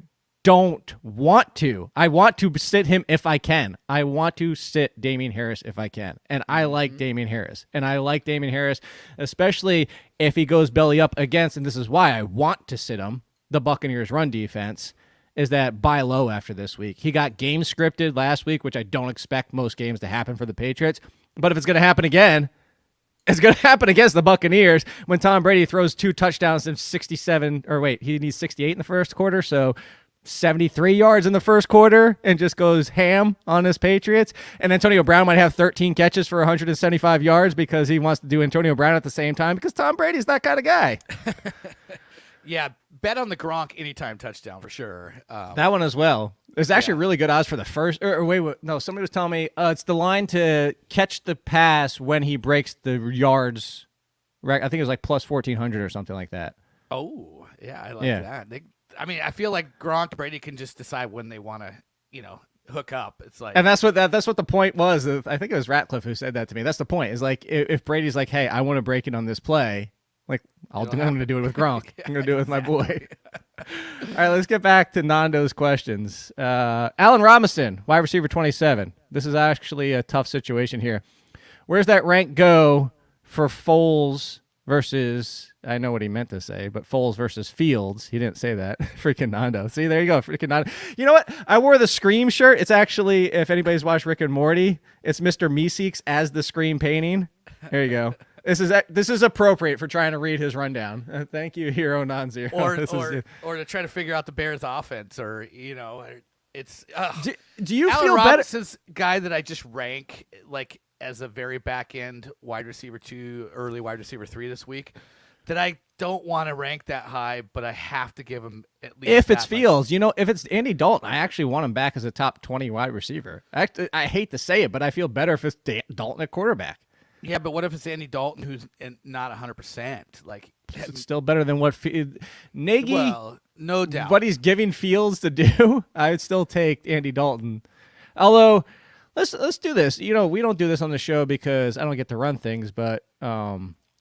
don't want to. I want to sit him if I can. I want to sit Damien Harris if I can. And I like Damien Harris. And I like Damien Harris, especially if he goes belly up against, and this is why I want to sit him, the Buccaneers run defense, is that buy low after this week. He got game scripted last week, which I don't expect most games to happen for the Patriots. But if it's going to happen again, it's going to happen against the Buccaneers when Tom Brady throws 2 touchdowns and 67, or wait, he needs 68 in the first quarter, so 73 yards in the first quarter and just goes ham on his Patriots. And Antonio Brown might have 13 catches for 175 yards because he wants to do Antonio Brown at the same time because Tom Brady's that kind of guy. Yeah, bet on the Gronk anytime touchdown for sure. That one as well. There's actually really good odds for the first. No, somebody was telling me it's the line to catch the pass when he breaks the yards. Right, I think it was like plus 1,400 or something like that. Oh, yeah, I like that. I feel like Gronk Brady can just decide when they want to, hook up. It's like, and that's what the point was. I think it was Ratcliffe who said that to me. That's the point. Is like if Brady's like, hey, I want to break it on this play. Like, I'm going to do it with Gronk. Yeah, I'm going to do it with my boy. All right, let's get back to Nando's questions. Allen Robinson, wide receiver 27. This is actually a tough situation here. Where's that rank go for Foles versus, I know what he meant to say, but Foles versus Fields? He didn't say that. Freaking Nando. See, there you go. Freaking Nando. You know what? I wore the Scream shirt. It's actually, if anybody's watched Rick and Morty, it's Mr. Meeseeks as the Scream painting. There you go. This is appropriate for trying to read his rundown. Thank you, Hero Non-Zero. Or to try to figure out the Bears' offense, or it's. Do you Allen feel Robinson's guy that I just rank like as a very back end wide receiver 2, early wide receiver 3 this week, that I don't want to rank that high, but I have to give him at least. If it's Fields, if it's Andy Dalton, I actually want him back as a top 20 wide receiver. I hate to say it, but I feel better if it's Dalton at quarterback. Yeah, but what if it's Andy Dalton who's not 100%? Like, it's still better than what Nagy. Well, no doubt. What he's giving Fields to do, I would still take Andy Dalton. Although, let's do this. We don't do this on the show because I don't get to run things, but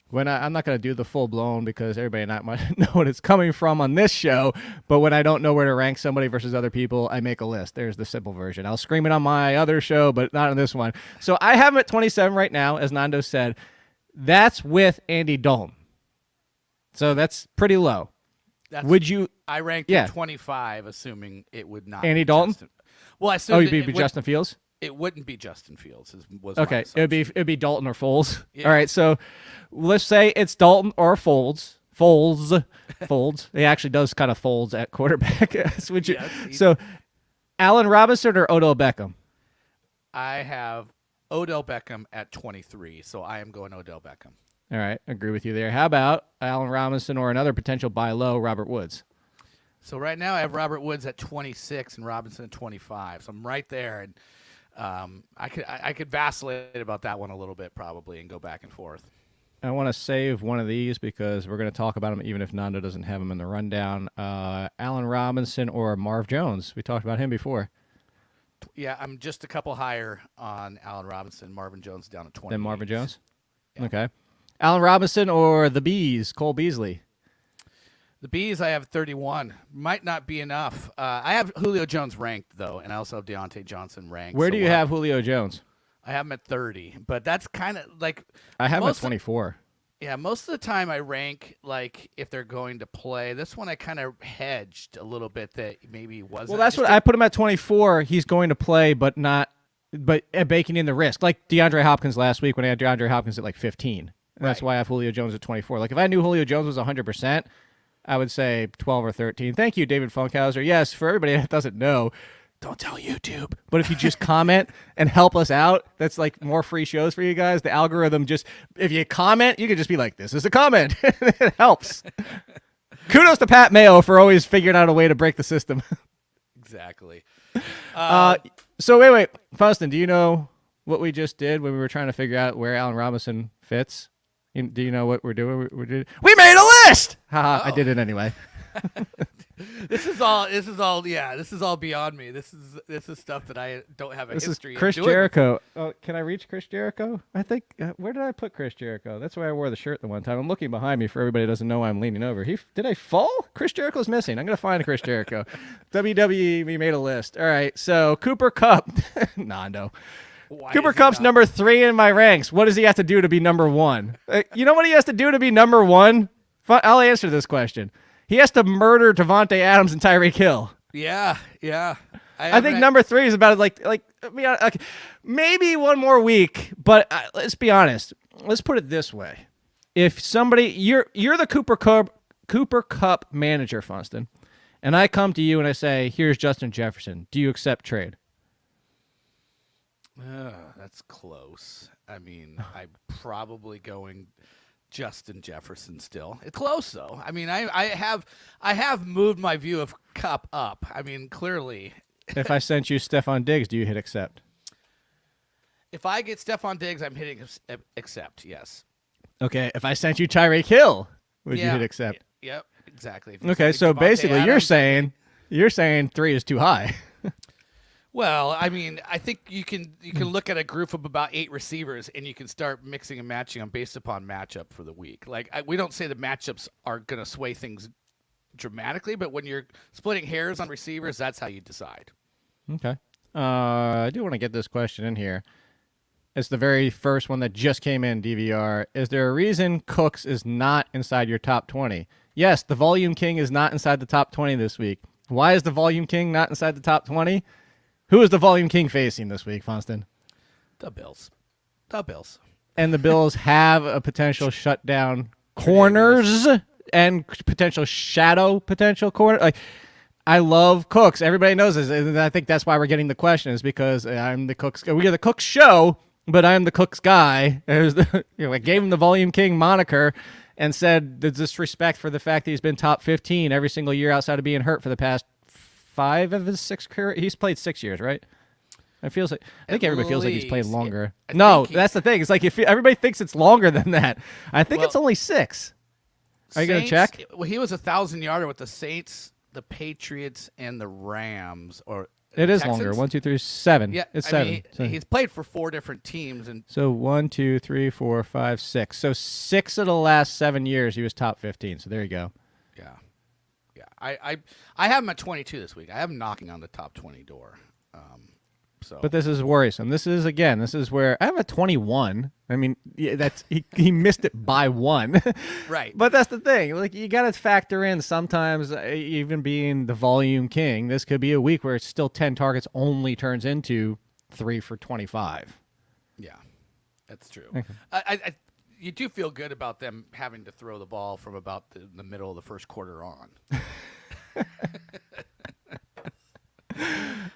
when I'm not going to do the full blown because everybody not might know what it's coming from on this show. But when I don't know where to rank somebody versus other people, I make a list. There's the simple version. I'll scream it on my other show, but not on this one. So I have him at 27 right now, as Nando said. That's with Andy Dalton. So that's pretty low. Would you? I ranked at 25, assuming it would not. Andy Dalton? Well, I assumed it'd be Justin Fields? It wouldn't be Justin Fields. Okay, it'd be Dalton or Foles. Yeah. All right, so let's say it's Dalton or Foles. Folds. He actually does kind of folds at quarterback. So, Allen Robinson or Odell Beckham? I have Odell Beckham at 23, so I am going Odell Beckham. All right, agree with you there. How about Allen Robinson or another potential buy low, Robert Woods? So right now I have Robert Woods at 26 and Robinson at 25. So I'm right there, and I could vacillate about that one a little bit probably and go back and forth. I want to save one of these because we're going to talk about him even if Nando doesn't have him in the rundown. Allen Robinson or Marv Jones. We talked about him before. Yeah, I'm just a couple higher on Allen Robinson. Marvin Jones down at 20. Then Marvin Jones? Yeah. Okay. Allen Robinson or the Bees, Cole Beasley? The Bees, I have 31. Might not be enough. I have Julio Jones ranked, though, and I also have Deontay Johnson ranked. Where do you have Julio Jones? I have him at 30, but that's kind of like I have him at 24. Yeah, most of the time I rank like if they're going to play. This one I kind of hedged a little bit that maybe he wasn't. Well, that's what I put him at 24. He's going to play, but baking in the risk. Like DeAndre Hopkins last week when I had DeAndre Hopkins at like 15. And that's why I have Julio Jones at 24. Like if I knew Julio Jones was 100%, I would say 12 or 13. Thank you, David Funkhauser. Yes, for everybody that doesn't know, don't tell YouTube. But if you just comment and help us out, that's like more free shows for you guys. The algorithm just, if you comment, you can just be like, this is a comment. It helps. Kudos to Pat Mayo for always figuring out a way to break the system. Exactly. So wait. Funston, do you know what we just did when we were trying to figure out where Allen Robinson fits? Do you know what we're doing? We made a list! Haha, I did it anyway. This is all beyond me. This is stuff that I don't have a history This is Chris in doing. Jericho. Oh, can I reach Chris Jericho? I think, where did I put Chris Jericho? That's where I wore the shirt the one time. I'm looking behind me for everybody who doesn't know why I'm leaning over. Did I fall? Chris Jericho's missing. I'm going to find Chris Jericho. WWE, we made a list. All right, so Cooper Kupp. Nando. Cooper Kupp's number 3 in my ranks. What does he have to do to be number 1? You know what he has to do to be number 1? I'll answer this question. He has to murder Devontae Adams and Tyreek Hill. Yeah. I think number 3 is about okay, maybe one more week, but let's be honest. Let's put it this way: if somebody you're the Cooper Kupp manager, Funston, and I come to you and I say, "Here's Justin Jefferson. Do you accept trade?" That's close. I mean, I'm probably going Justin Jefferson still. It's close though. I mean, I have moved my view of Kupp up. I mean, clearly. If I sent you Stephon Diggs, do you hit accept? If I get Stephon Diggs, I'm hitting accept. Yes. Okay. If I sent you Tyreek Hill, would you hit accept? Yep. Exactly. Okay. So basically, you're saying 3 is too high. Well, I mean, I think you can look at a group of about 8 receivers and you can start mixing and matching them based upon matchup for the week. Like we don't say the matchups are going to sway things dramatically, but when you're splitting hairs on receivers, that's how you decide. Okay. I do want to get this question in here. It's the very first one that just came in, DVR. Is there a reason Cooks is not inside your top 20? Yes, the Volume King is not inside the top 20 this week. Why is the Volume King not inside the top 20? Who is the Volume King facing this week, Funston? The Bills. And the Bills have a potential shutdown corners and potential corner. Like, I love Cooks. Everybody knows this, and I think that's why we're getting the question is because I'm the Cooks. We are the Cooks show, but I'm the Cooks guy. I gave him the Volume King moniker and said the disrespect for the fact that he's been top 15 every single year outside of being hurt for the past 5 of his 6 career. He's played 6 years, right? I think everybody feels like he's played longer. That's the thing. It's like if everybody thinks it's longer than that. I think it's only 6. Are you going to check? Well, he was 1,000-yarder with the Saints, the Patriots, and the Rams. Or it is Texans? longer. 1, 2, 3, 7. Yeah, it's 7. He's played for 4 different teams, and so 1, 2, 3, 4, 5, 6. So 6 of the last 7 years he was top 15. So there you go. Yeah. I have him at 22 this week. I have him knocking on the top 20 door. But this is worrisome. This is where I have a 21. I mean, that's he missed it by 1. Right. But that's the thing. Like you got to factor in sometimes even being the Volume King, this could be a week where it's still 10 targets only turns into 3 for 25. Yeah. That's true. Okay. You do feel good about them having to throw the ball from about the middle of the first quarter on.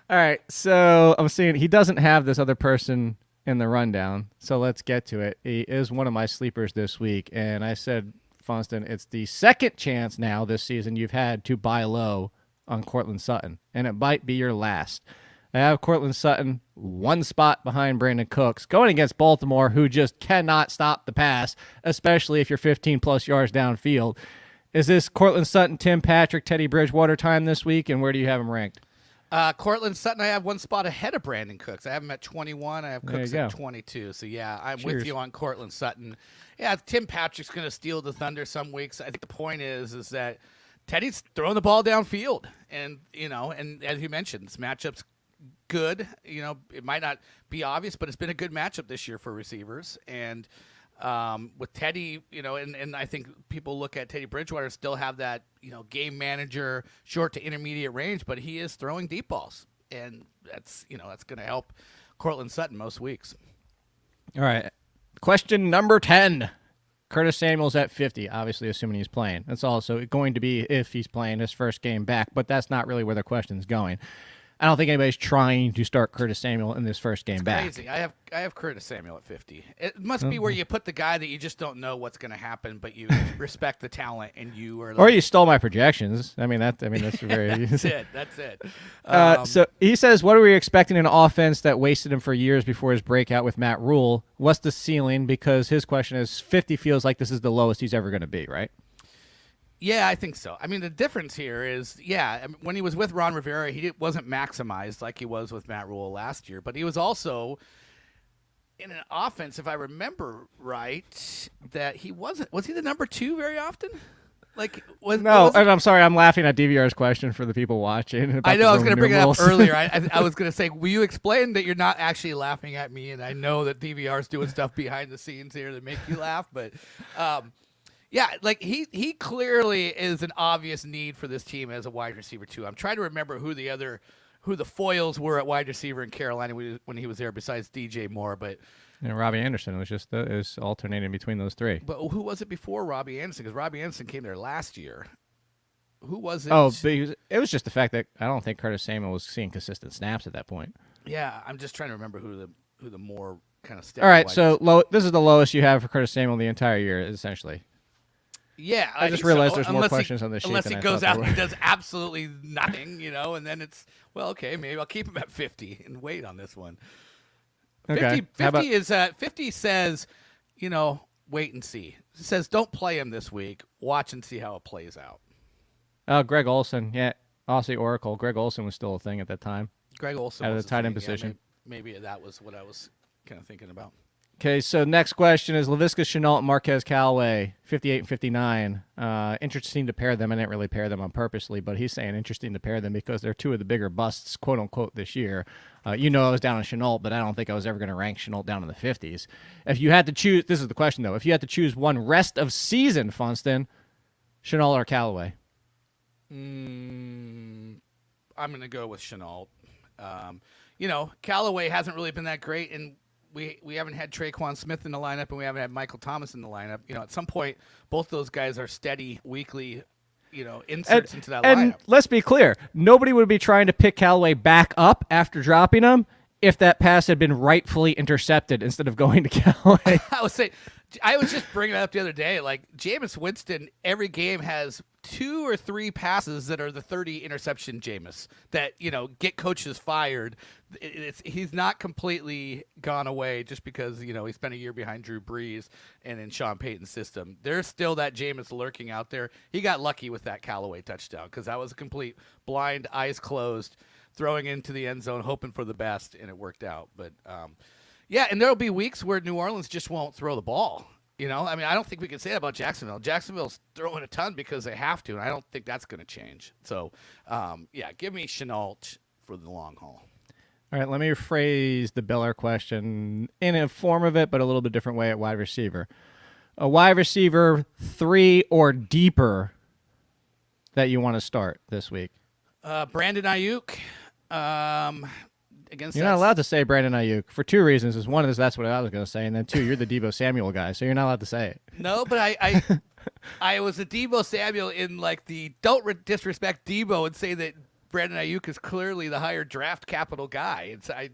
All right, so I'm seeing he doesn't have this other person in the rundown, so let's get to it. He is one of my sleepers this week, and I said, Funston, it's the second chance now this season you've had to buy low on Cortland Sutton, and it might be your last. I have Cortland Sutton one spot behind Brandon Cooks going against Baltimore, who just cannot stop the pass, especially if you're 15-plus yards downfield. Is this Cortland Sutton, Tim Patrick, Teddy Bridgewater time this week, and where do you have him ranked? Cortland Sutton, I have one spot ahead of Brandon Cooks. I have him at 21. I have Cooks at 22. So, yeah, I'm with you on Cortland Sutton. Yeah, Tim Patrick's going to steal the thunder some weeks. I think the point is that Teddy's throwing the ball downfield. And, and as you mentioned, this matchup's good. It might not be obvious, but it's been a good matchup this year for receivers. And with Teddy, and I think people look at Teddy Bridgewater still have that, game manager, short to intermediate range, but he is throwing deep balls. And that's going to help Cortland Sutton most weeks. All right. Question number 10. Curtis Samuel's at 50, obviously assuming he's playing. That's also going to be if he's playing his first game back, but that's not really where the question's going. I don't think anybody's trying to start Curtis Samuel in this first game back. Crazy. I have Curtis Samuel at 50. It must be where you put the guy that you just don't know what's going to happen, but you respect the talent and you are. Or you stole my projections. That's very. That's it. That's it. So he says, "What are we expecting in an offense that wasted him for years before his breakout with Matt Rule? What's the ceiling?" Because his question is, 50 feels like this is the lowest he's ever going to be, right? Yeah, I think so. The difference here is, when he was with Ron Rivera, he wasn't maximized like he was with Matt Rule last year, but he was also in an offense, if I remember right, that he wasn't. Was he the number 2 very often? I'm sorry. I'm laughing at DVR's question for the people watching. I know. I was going to bring it up earlier. I was going to say, will you explain that you're not actually laughing at me? And I know that DVR's doing stuff behind the scenes here that make you laugh, but. Yeah, he clearly is an obvious need for this team as a wide receiver too. I'm trying to remember who the foils were at wide receiver in Carolina when he was there, besides DJ Moore. But Robbie Anderson was just is alternating between those three. But who was it before Robbie Anderson? Because Robbie Anderson came there last year. Who was it? Oh, but it was just the fact that I don't think Curtis Samuel was seeing consistent snaps at that point. Yeah, I'm just trying to remember who the more kind of. All right, so this is the lowest you have for Curtis Samuel the entire year, essentially. Yeah, I just realized there's more questions on this sheet. Unless he goes out and does absolutely nothing, and then it's, okay, maybe I'll keep him at 50 and wait on this one. Okay. 50 says, wait and see. It says don't play him this week. Watch and see how it plays out. Oh, Greg Olsen, yeah, Aussie Oracle. Greg Olsen was still a thing at that time. Greg Olsen out was of the tight end position. Yeah, maybe that was what I was kind of thinking about. Okay, so next question is Laviska Shenault and Marquez Callaway, 58 and 59. Interesting to pair them. I didn't really pair them on purposely, but he's saying interesting to pair them because they're two of the bigger busts, quote-unquote, this year. I was down on Shenault, but I don't think I was ever going to rank Shenault down in the 50s. If you had to choose, this is the question, though. If you had to choose one rest of season, Funston, Shenault or Callaway? I'm going to go with Shenault. Callaway hasn't really been that great, and we haven't had Traquan Smith in the lineup, and we haven't had Michael Thomas in the lineup. At some point, both those guys are steady weekly, inserts into that lineup. And let's be clear, nobody would be trying to pick Callaway back up after dropping him if that pass had been rightfully intercepted instead of going to Callaway. I was just bringing it up the other day. Jameis Winston, every game has 2 or 3 passes that are the 30 interception Jameis that, get coaches fired. He's not completely gone away just because, he spent a year behind Drew Brees and in Sean Payton's system. There's still that Jameis lurking out there. He got lucky with that Callaway touchdown because that was a complete blind, eyes closed, throwing into the end zone, hoping for the best, and it worked out. But, yeah, and there'll be weeks where New Orleans just won't throw the ball. I don't think we can say that about Jacksonville. Jacksonville's throwing a ton because they have to, and I don't think that's going to change. So, give me Shenault for the long haul. All right, let me rephrase the Belair question in a form of it, but a little bit different way at wide receiver. A wide receiver 3 or deeper that you want to start this week? Brandon Nayuk. You're not allowed to say Brandon Nayuk for 2 reasons. One is that's what I was going to say, and then 2, you're the Deebo Samuel guy, so you're not allowed to say it. No, but I was a Deebo Samuel in the don't disrespect Deebo and say that Brandon Nayuk is clearly the higher draft capital guy. It's I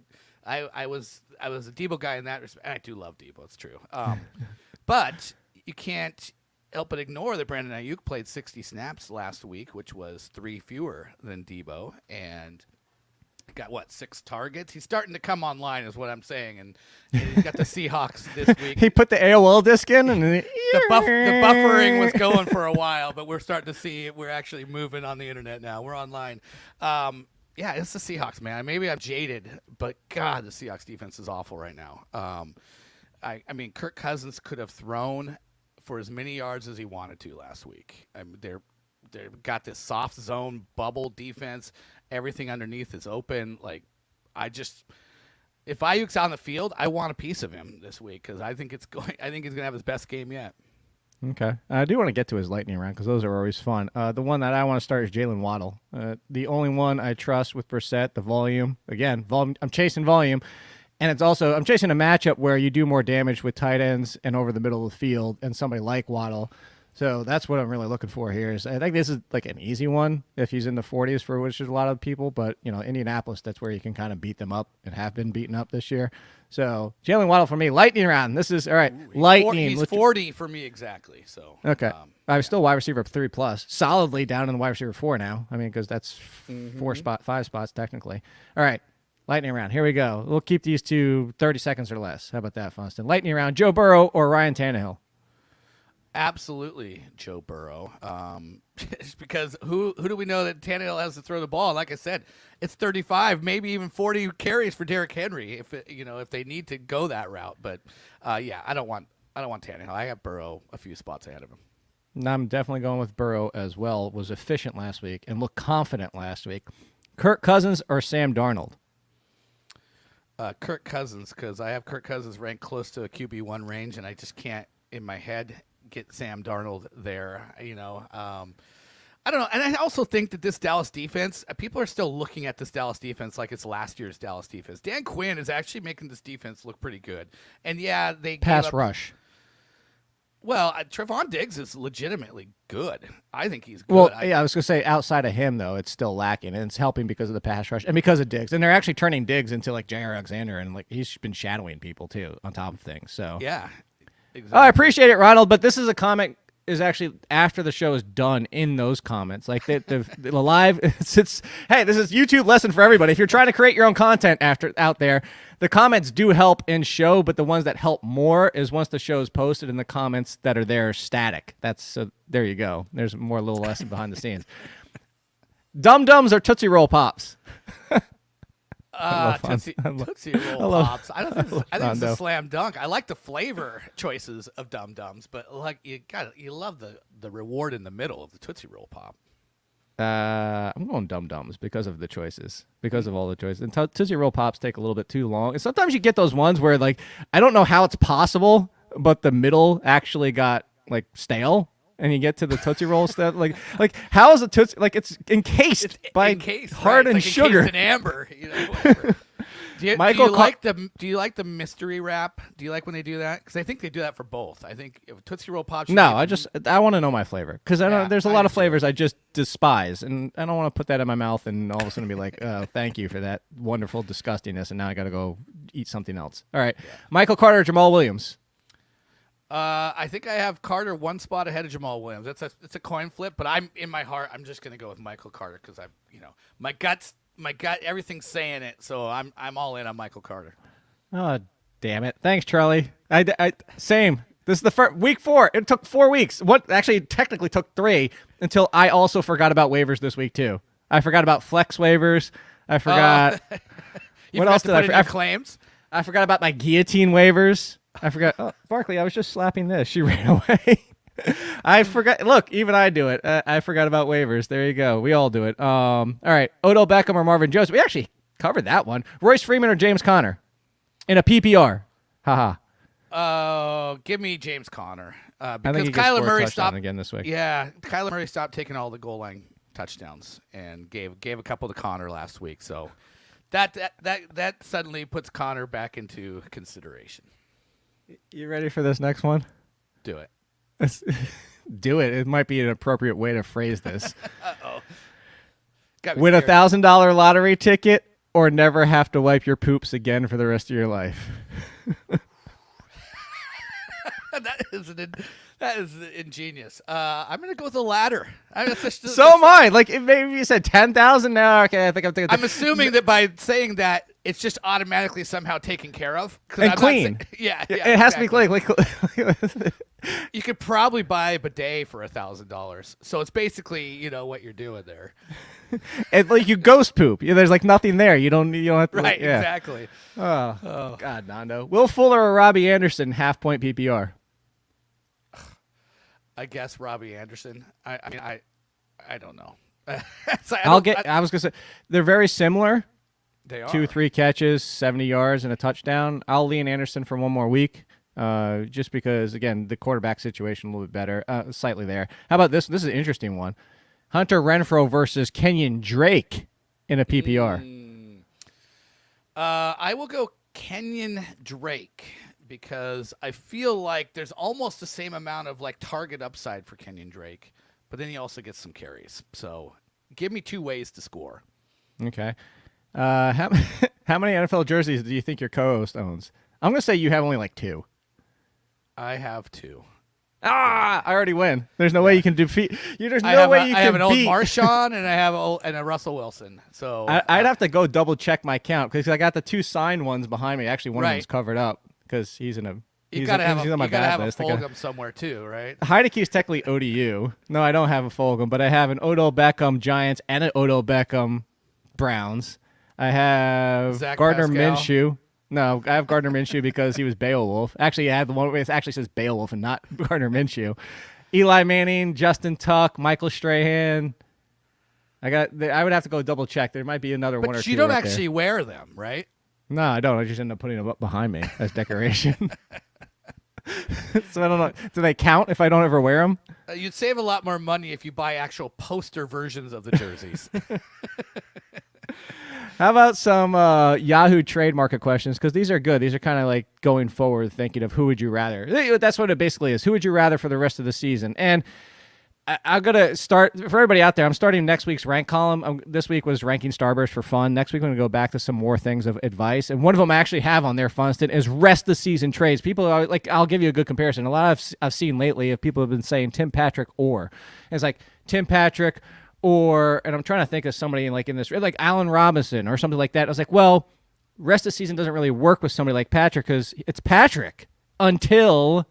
was a Deebo guy in that respect. And I do love Deebo, it's true. But you can't help but ignore that Brandon Nayuk played 60 snaps last week, which was 3 fewer than Deebo, and got, 6 targets? He's starting to come online is what I'm saying. And he's got the Seahawks this week. He put the AOL disc in, and the buffering was going for a while, but we're starting to see we're actually moving on the internet now. We're online. Yeah, it's the Seahawks, man. Maybe I'm jaded, but God, the Seahawks defense is awful right now. I mean, Kirk Cousins could have thrown for as many yards as he wanted to last week. They've got this soft zone bubble defense. Everything underneath is open. If Ayuk's on the field, I want a piece of him this week because I think he's going to have his best game yet. Okay. I do want to get to his lightning round because those are always fun. The one that I want to start is Jalen Waddle. The only one I trust with Brissett, the volume. Again, I'm chasing volume. And it's also, I'm chasing a matchup where you do more damage with tight ends and over the middle of the field and somebody like Waddle. So that's what I'm really looking for here. I think this is like an easy one if he's in the 40s for which there's a lot of people. But, Indianapolis, that's where you can kind of beat them up and have been beaten up this year. So Jalen Waddle for me, lightning round. This is, all right, lightning. He's 40 for me exactly. So okay. I'm still wide receiver 3+, solidly down in the wide receiver 4 now. I mean, because that's 5 spots technically. All right. Lightning round. Here we go. We'll keep these to 30 seconds or less. How about that, Funston? Lightning round. Joe Burrow or Ryan Tannehill? Absolutely Joe Burrow. Just because who do we know that Tannehill has to throw the ball? Like I said, it's 35, maybe even 40 carries for Derrick Henry if they need to go that route. But yeah, I don't want Tannehill. I have Burrow a few spots ahead of him. I'm definitely going with Burrow as well. Was efficient last week and looked confident last week. Kirk Cousins or Sam Darnold? Kirk Cousins, because I have Kirk Cousins ranked close to a QB1 range, and I just can't, in my head, get Sam Darnold there. I don't know. And I also think that this Dallas defense, people are still looking at this Dallas defense like it's last year's Dallas defense. Dan Quinn is actually making this defense look pretty good. And, yeah, they pass rush. Well, Trevon Diggs is legitimately good. I think he's good. Well, I was going to say outside of him, though, it's still lacking, and it's helping because of the pass rush and because of Diggs. And they're actually turning Diggs into, like, J.R. Alexander, and, like, he's been shadowing people, too, on top of things. So yeah, exactly. I appreciate it, Ronald, but this is a comment is actually after the show is done in those comments. Like, the live, hey, this is YouTube lesson for everybody. If you're trying to create your own content out there, the comments do help in show, but the ones that help more is once the show is posted and the comments that are there static. So there you go. There's more little lesson behind the scenes. Dum Dums or Tootsie Roll Pops? Tootsie Roll Pops. I think it's a slam dunk. I like the flavor choices of Dum Dums, but like you love the reward in the middle of the Tootsie Roll Pop. I'm going Dum Dums because of the choices, because of all the choices. And Tootsie Roll Pops take a little bit too long. And sometimes you get those ones where, like, I don't know how it's possible, but the middle actually got, like, stale. And you get to the Tootsie Roll stuff. Like how is a Tootsie, like, it's encased by hardened like sugar. Encased in amber. Whatever. Do you like the mystery wrap? Do you like when they do that? Because I think they do that for both. I think if Tootsie Roll Pops. No, I want to know my flavor because there's a lot of flavors I just despise, and I don't want to put that in my mouth and all of a sudden be like, oh, thank you for that wonderful disgustingness, and now I got to go eat something else. All right, yeah. Michael Carter, Jamal Williams. I think I have Carter one spot ahead of Jamal Williams. It's a coin flip, but I'm in my heart. I'm just gonna go with Michael Carter because my gut, everything's saying it. So I'm all in on Michael Carter. Oh, damn it! Thanks, Charlie. Same. This is the first week 4. It took 4 weeks. What actually technically took 3 until I also forgot about waivers this week too. I forgot about flex waivers. I forgot. What else did I forget? Claims. I forgot about my guillotine waivers. I forgot. Oh, Barkley, I was just slapping this. She ran away. I forgot. Look, even I do it. I forgot about waivers. There you go. We all do it. All right. Odell Beckham or Marvin Jones. We actually covered that one. Royce Freeman or James Conner in a PPR. Haha. Give me James Conner. I because think he Kyler Murray stopped again this week. Yeah, Kyler Murray stopped taking all the goal line touchdowns and gave a couple to Conner last week. So that suddenly puts Conner back into consideration. You ready for this next one? Do it. Do it. It might be an appropriate way to phrase this. Uh-oh. Win a $1,000 lottery ticket or never have to wipe your poops again for the rest of your life. That is ingenious. I'm going to go with the latter. So am I. Like, maybe you said 10,000 now. Okay, I think I'm thinking. I'm assuming that by saying that, it's just automatically somehow taken care of. And clean. Yeah, it has to be clean. You could probably buy a bidet for $1,000. So it's basically, what you're doing there. And like you ghost poop. There's like nothing there. You don't have to. Right, exactly. Oh, God, Nando. Will Fuller or Robbie Anderson, half-point PPR? I guess Robbie Anderson. I don't know. I was gonna say they're very similar. They are 2-3 catches, 70 yards, and a touchdown. I'll lean Anderson for one more week, just because again the quarterback situation a little bit better, slightly there. How about this? This is an interesting one. Hunter Renfrow versus Kenyon Drake in a PPR. I will go Kenyon Drake. Because I feel like there's almost the same amount of like target upside for Kenyon Drake, but then he also gets some carries. So give me 2 ways to score. Okay. How many NFL jerseys do you think your co-host owns? I'm going to say you have only like 2. I have 2. I already win. There's no way you can defeat. There's no way you can beat. I have an old Marshawn and I have a Russell Wilson. So I'd have to go double check my count because I got the 2 signed ones behind me. Actually, one of them's covered up. Because he's in a. You gotta have a Fulgham somewhere too, right? Heineke's technically ODU. No, I don't have a Fulgham, but I have an Odell Beckham Giants and an Odell Beckham Browns. I have Zach Gardner Pascal. Minshew. No, I have Gardner Minshew because he was Beowulf. Actually, I have the one where it actually says Beowulf and not Gardner Minshew. Eli Manning, Justin Tuck, Michael Strahan. I would have to go double check. There might be another one or two. But you don't right actually wear them, right? No, I don't. I just end up putting them up behind me as decoration. So I don't know. Do they count if I don't ever wear them? You'd save a lot more money if you buy actual poster versions of the jerseys. How about some Yahoo trade market questions? Because these are good. These are kind of like going forward, thinking of who would you rather. That's what it basically is. Who would you rather for the rest of the season? And I'm going to start, for everybody out there, I'm starting next week's rank column. This week was ranking Starburst for fun. Next week, I'm going to go back to some more things of advice. And one of them I actually have on there, Funston, is rest the season trades. People are like, I'll give you a good comparison. A lot I've seen lately of people have been saying Tim Patrick or. And it's like Tim Patrick or, and I'm trying to think of somebody like in this, like Allen Robinson or something like that. I was like, well, rest of the season doesn't really work with somebody like Patrick because it's Patrick until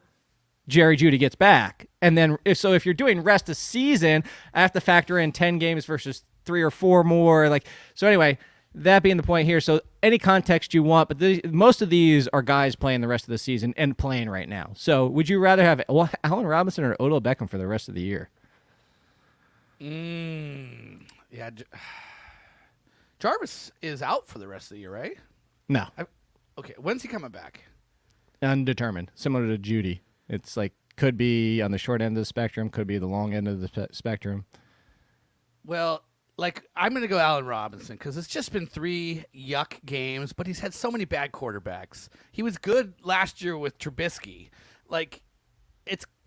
Jerry Jeudy gets back. And then if you're doing rest of season, I have to factor in 10 games versus 3 or 4 more. So anyway, that being the point here. So any context you want, but most of these are guys playing the rest of the season and playing right now. So would you rather have Allen Robinson or Odell Beckham for the rest of the year? Yeah. Jarvis is out for the rest of the year, right? No. Okay. When's he coming back? Undetermined. Similar to Jeudy. It's like could be on the short end of the spectrum, could be the long end of the spectrum. Well, I'm going to go Allen Robinson because it's just been 3 yuck games, but he's had so many bad quarterbacks. He was good last year with Trubisky.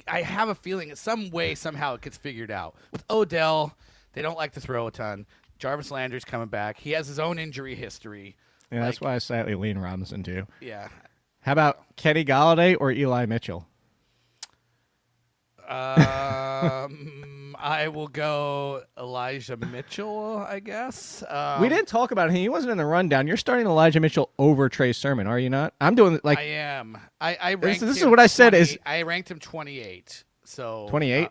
I have a feeling in some way, somehow it gets figured out. With Odell, they don't like to throw a ton. Jarvis Landry's coming back. He has his own injury history. Yeah, that's why I slightly lean Robinson too. Yeah. How about Kenny Galladay or Eli Mitchell? I will go Elijah Mitchell, I guess. We didn't talk about him. He wasn't in the rundown. You're starting Elijah Mitchell over Trey Sermon, are you not? I'm doing I am. I ranked this is what I said is I ranked him 28. So 28.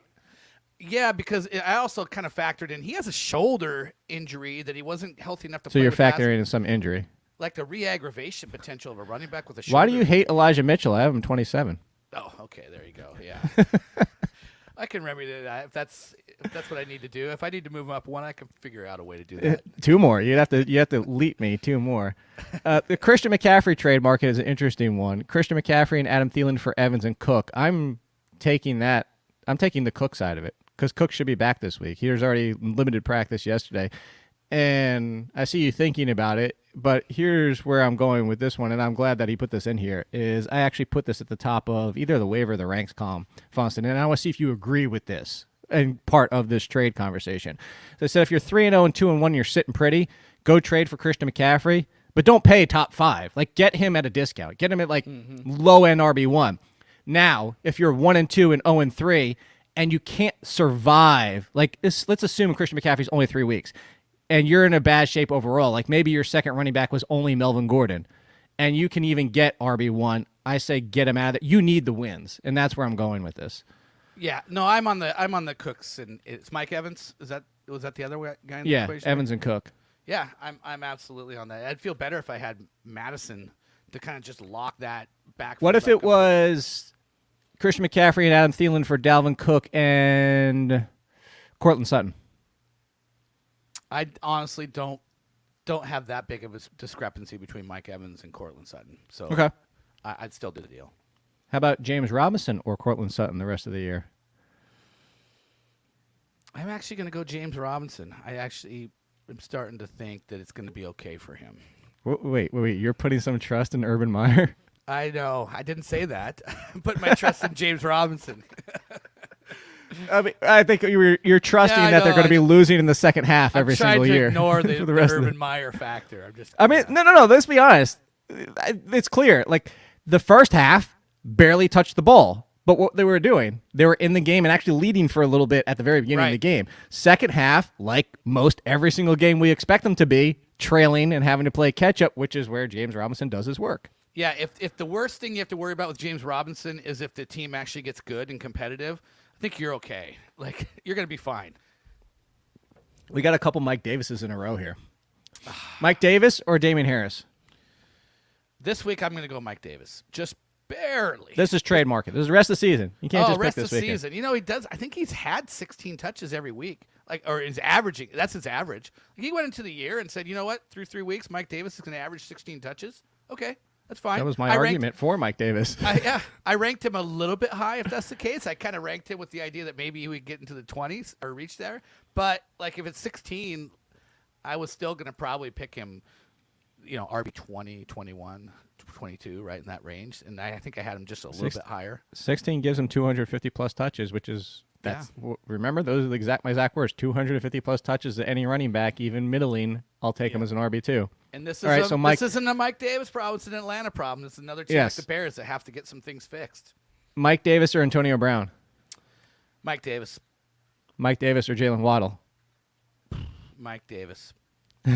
Yeah, because I also kind of factored in he has a shoulder injury that he wasn't healthy enough to. So you're factoring in some injury, like the re-aggravation potential of a running back with a shoulder. Why do you hate Elijah Mitchell? I have him 27. Oh, okay, there you go. Yeah. I can remedy that if that's what I need to do. If I need to move him up 1, I can figure out a way to do that. 2 more. You have to leap me 2 more. The Christian McCaffrey trade market is an interesting one. Christian McCaffrey and Adam Thielen for Evans and Cook. I'm taking that. I'm taking the Cook side of it because Cook should be back this week. He was already limited practice yesterday. And I see you thinking about it, but here's where I'm going with this one, and I'm glad that he put this in here, is I actually put this at the top of either the waiver or the ranks column, Funston, and I want to see if you agree with this and part of this trade conversation. So I said if you're 3-0 and 2-1, you're sitting pretty, go trade for Christian McCaffrey, but don't pay top 5. Get him at a discount. Get him at low-end RB1. Now, if you're 1-2 and 0-3 and you can't survive, like let's assume Christian McCaffrey's only 3 weeks and you're in a bad shape overall, like maybe your second running back was only Melvin Gordon and you can even get RB1, I say get him out of it. You need the wins, and that's where I'm going with this. Yeah, no, I'm on the Cooks, and it's Mike Evans. Was that the other guy in the equation? Evans and Cook. Yeah, I'm absolutely on that. I'd feel better if I had Madison to kind of just lock that back. What if it was Christian McCaffrey and Adam Thielen for Dalvin Cook and Cortland Sutton? I honestly don't have that big of a discrepancy between Mike Evans and Cortland Sutton. So okay, I'd still do the deal. How about James Robinson or Cortland Sutton the rest of the year? I'm actually going to go James Robinson. I actually am starting to think that it's going to be okay for him. Wait. You're putting some trust in Urban Meyer? I know. I didn't say that. I'm putting my trust in James Robinson. I mean, I think you're trusting that they're going to be losing in the second half every single year. I'm trying to ignore the rest Urban Meyer factor. No. Let's be honest. It's clear. Like the first half, barely touched the ball. But what they were doing, they were in the game and actually leading for a little bit at the very beginning of the game. Second half, like most every single game we expect them to be, trailing and having to play catch-up, which is where James Robinson does his work. Yeah, if the worst thing you have to worry about with James Robinson is if the team actually gets good and competitive, I think you're okay. Like, you're going to be fine. We got a couple Mike Davises in a row here. Mike Davis or Damien Harris? This week, I'm going to go Mike Davis. Just barely. This is trademark. This is the rest of the season. You can't just pick rest this of the weekend. season. You know, he does. I think he's had 16 touches every week, or is averaging. That's his average. He went into the year and said, you know what? Through 3 weeks, Mike Davis is going to average 16 touches. Okay, that's fine. That was my argument for Mike Davis. I ranked him a little bit high if that's the case. I kind of ranked him with the idea that maybe he would get into the 20s or reach there. But like if it's 16, I was still going to probably pick him, RB 20, 21. 22, right in that range, and I think I had him just a little bit higher. 16 gives him 250 plus touches, which is remember those are my exact words. 250 plus touches to any running back, even middling. I'll take him as an RB2. And this is isn't a Mike Davis problem. It's an Atlanta problem. It's another team like the Bears that have to get some things fixed. Mike Davis or Antonio Brown? Mike Davis. Mike Davis or Jalen Waddle? Mike Davis. All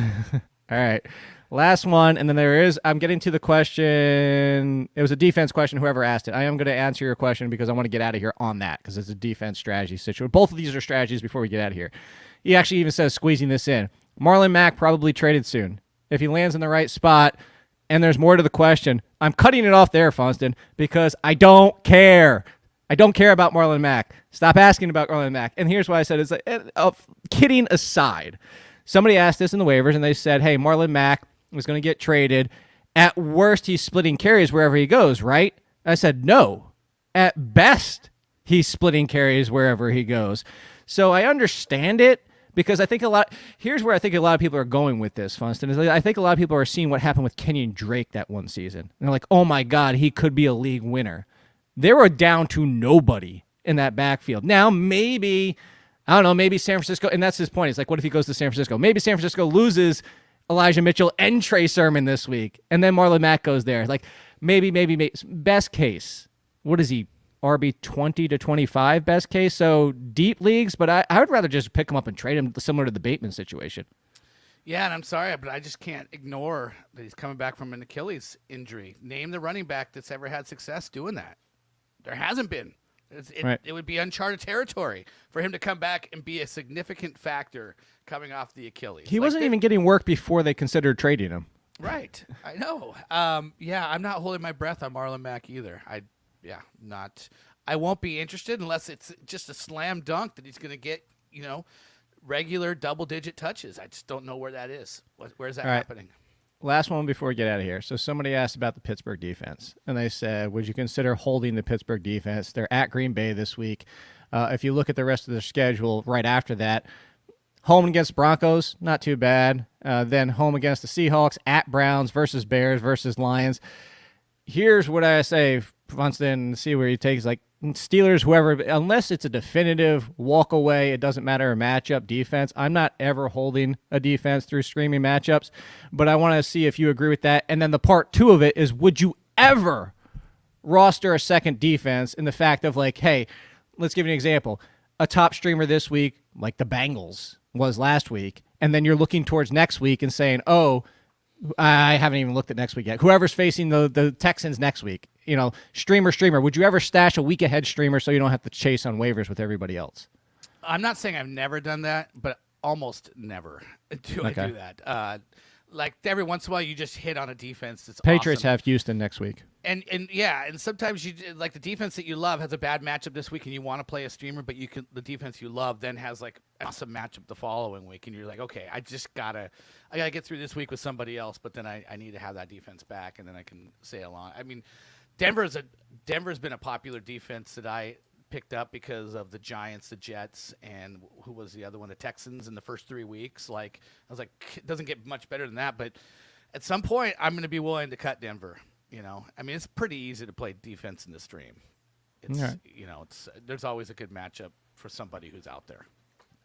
right. Last one, and then I'm getting to the question. It was a defense question, whoever asked it. I am going to answer your question because I want to get out of here on that because it's a defense strategy situation. Both of these are strategies before we get out of here. He actually even says squeezing this in. Marlon Mack probably traded soon. If he lands in the right spot, and there's more to the question, I'm cutting it off there, Funston, because I don't care. I don't care about Marlon Mack. Stop asking about Marlon Mack. And here's why I said it's like, kidding aside. Somebody asked this in the waivers, and they said, hey, Marlon Mack was going to get traded. At worst, he's splitting carries wherever he goes, right? I said, no. At best, he's splitting carries wherever he goes. So I understand it because I think here's where I think a lot of people are going with this, Funston. Is I think a lot of people are seeing what happened with Kenyon Drake that one season. And they're like, oh, my God, he could be a league winner. They were down to nobody in that backfield. Now, maybe San Francisco, and that's his point. It's like, what if he goes to San Francisco? Maybe San Francisco loses Elijah Mitchell and Trey Sermon this week, and then Marlon Mack goes there. Like, maybe. Best case, what is he, RB 20 to 25 best case? So deep leagues, but I would rather just pick him up and trade him similar to the Bateman situation. Yeah, and I'm sorry, but I just can't ignore that he's coming back from an Achilles injury. Name the running back that's ever had success doing that. There hasn't been. It would be uncharted territory for him to come back and be a significant factor coming off the Achilles. He wasn't even getting work before they considered trading him. Right. I know. I'm not holding my breath on Marlon Mack either. I won't be interested unless it's just a slam dunk that he's going to get, regular double-digit touches. I just don't know where that is. Where's that happening? Last one before we get out of here. So somebody asked about the Pittsburgh defense, and they said, would you consider holding the Pittsburgh defense? They're at Green Bay this week. If you look at the rest of their schedule right after that, home against Broncos, not too bad. Then home against the Seahawks, at Browns, versus Bears, versus Lions. Here's what I say, Funston, see where he takes, like, Steelers, whoever, unless it's a definitive walk away, it doesn't matter a matchup defense. I'm not ever holding a defense through streaming matchups, but I want to see if you agree with that. And then the part two of it is, would you ever roster a second defense in the fact of like, hey, let's give you an example. A top streamer this week, like the Bengals was last week, and then you're looking towards next week and saying, oh, I haven't even looked at next week yet. Whoever's facing the Texans next week, streamer. Would you ever stash a week ahead streamer so you don't have to chase on waivers with everybody else? I'm not saying I've never done that, but almost never do I do that. Like every once in a while, you just hit on a defense that's Patriots awesome. have Houston next week. And sometimes you like the defense that you love has a bad matchup this week, and you want to play a streamer, but the defense you love then has like an awesome matchup the following week, and you're like, okay, I gotta get through this week with somebody else, but then I need to have that defense back, and then I can sail on. I mean, Denver's been a popular defense that I picked up because of the Giants, the Jets, and who was the other one, the Texans in the first 3 weeks. Like I was like, it doesn't get much better than that, but at some point I'm going to be willing to cut Denver. I mean, it's pretty easy to play defense in the stream. It's there's always a good matchup for somebody who's out there.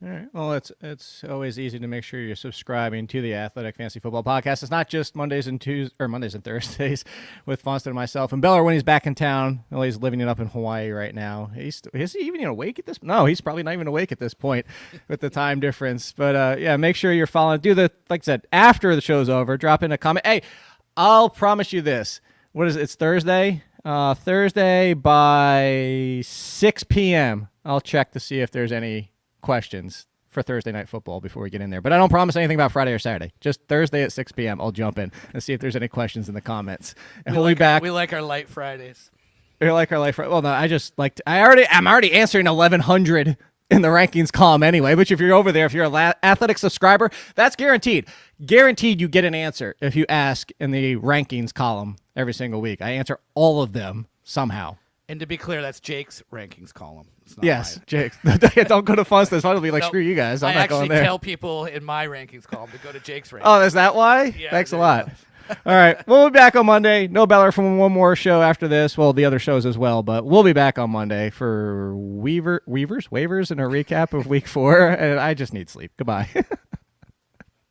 All right. Well, it's always easy to make sure you're subscribing to the Athletic Fantasy Football Podcast. It's not just Mondays and Thursdays with Funston and myself. And Beller, when he's back in town, well, he's living it up in Hawaii right now. Is he even awake at this? No, he's probably not even awake at this point with the time difference. But make sure you're following. Like I said, after the show's over, drop in a comment. Hey, I'll promise you this. What is it? It's Thursday. Thursday by 6 p.m. I'll check to see if there's any questions for Thursday Night Football before we get in there. But I don't promise anything about Friday or Saturday. Just Thursday at 6 p.m. I'll jump in and see if there's any questions in the comments. And we'll be back. We like our light Fridays. We like our light Fridays. Well, no, I'm already answering 1,100 in the rankings column anyway. But if you're over there, if you're an Athletic subscriber, that's guaranteed. Guaranteed you get an answer if you ask in the rankings column every single week. I answer all of them somehow. And to be clear, that's Jake's rankings column. It's not yes, mine. Jake. Don't go to Funston. I'll be like, screw you guys. I'm not going there. I actually tell people in my rankings column to go to Jake's rankings. Oh, is that why? Yeah, thanks a lot. All right. We'll be back on Monday. No Beller from one more show after this. Well, the other shows as well. But we'll be back on Monday for waivers, and a recap of week 4. And I just need sleep. Goodbye.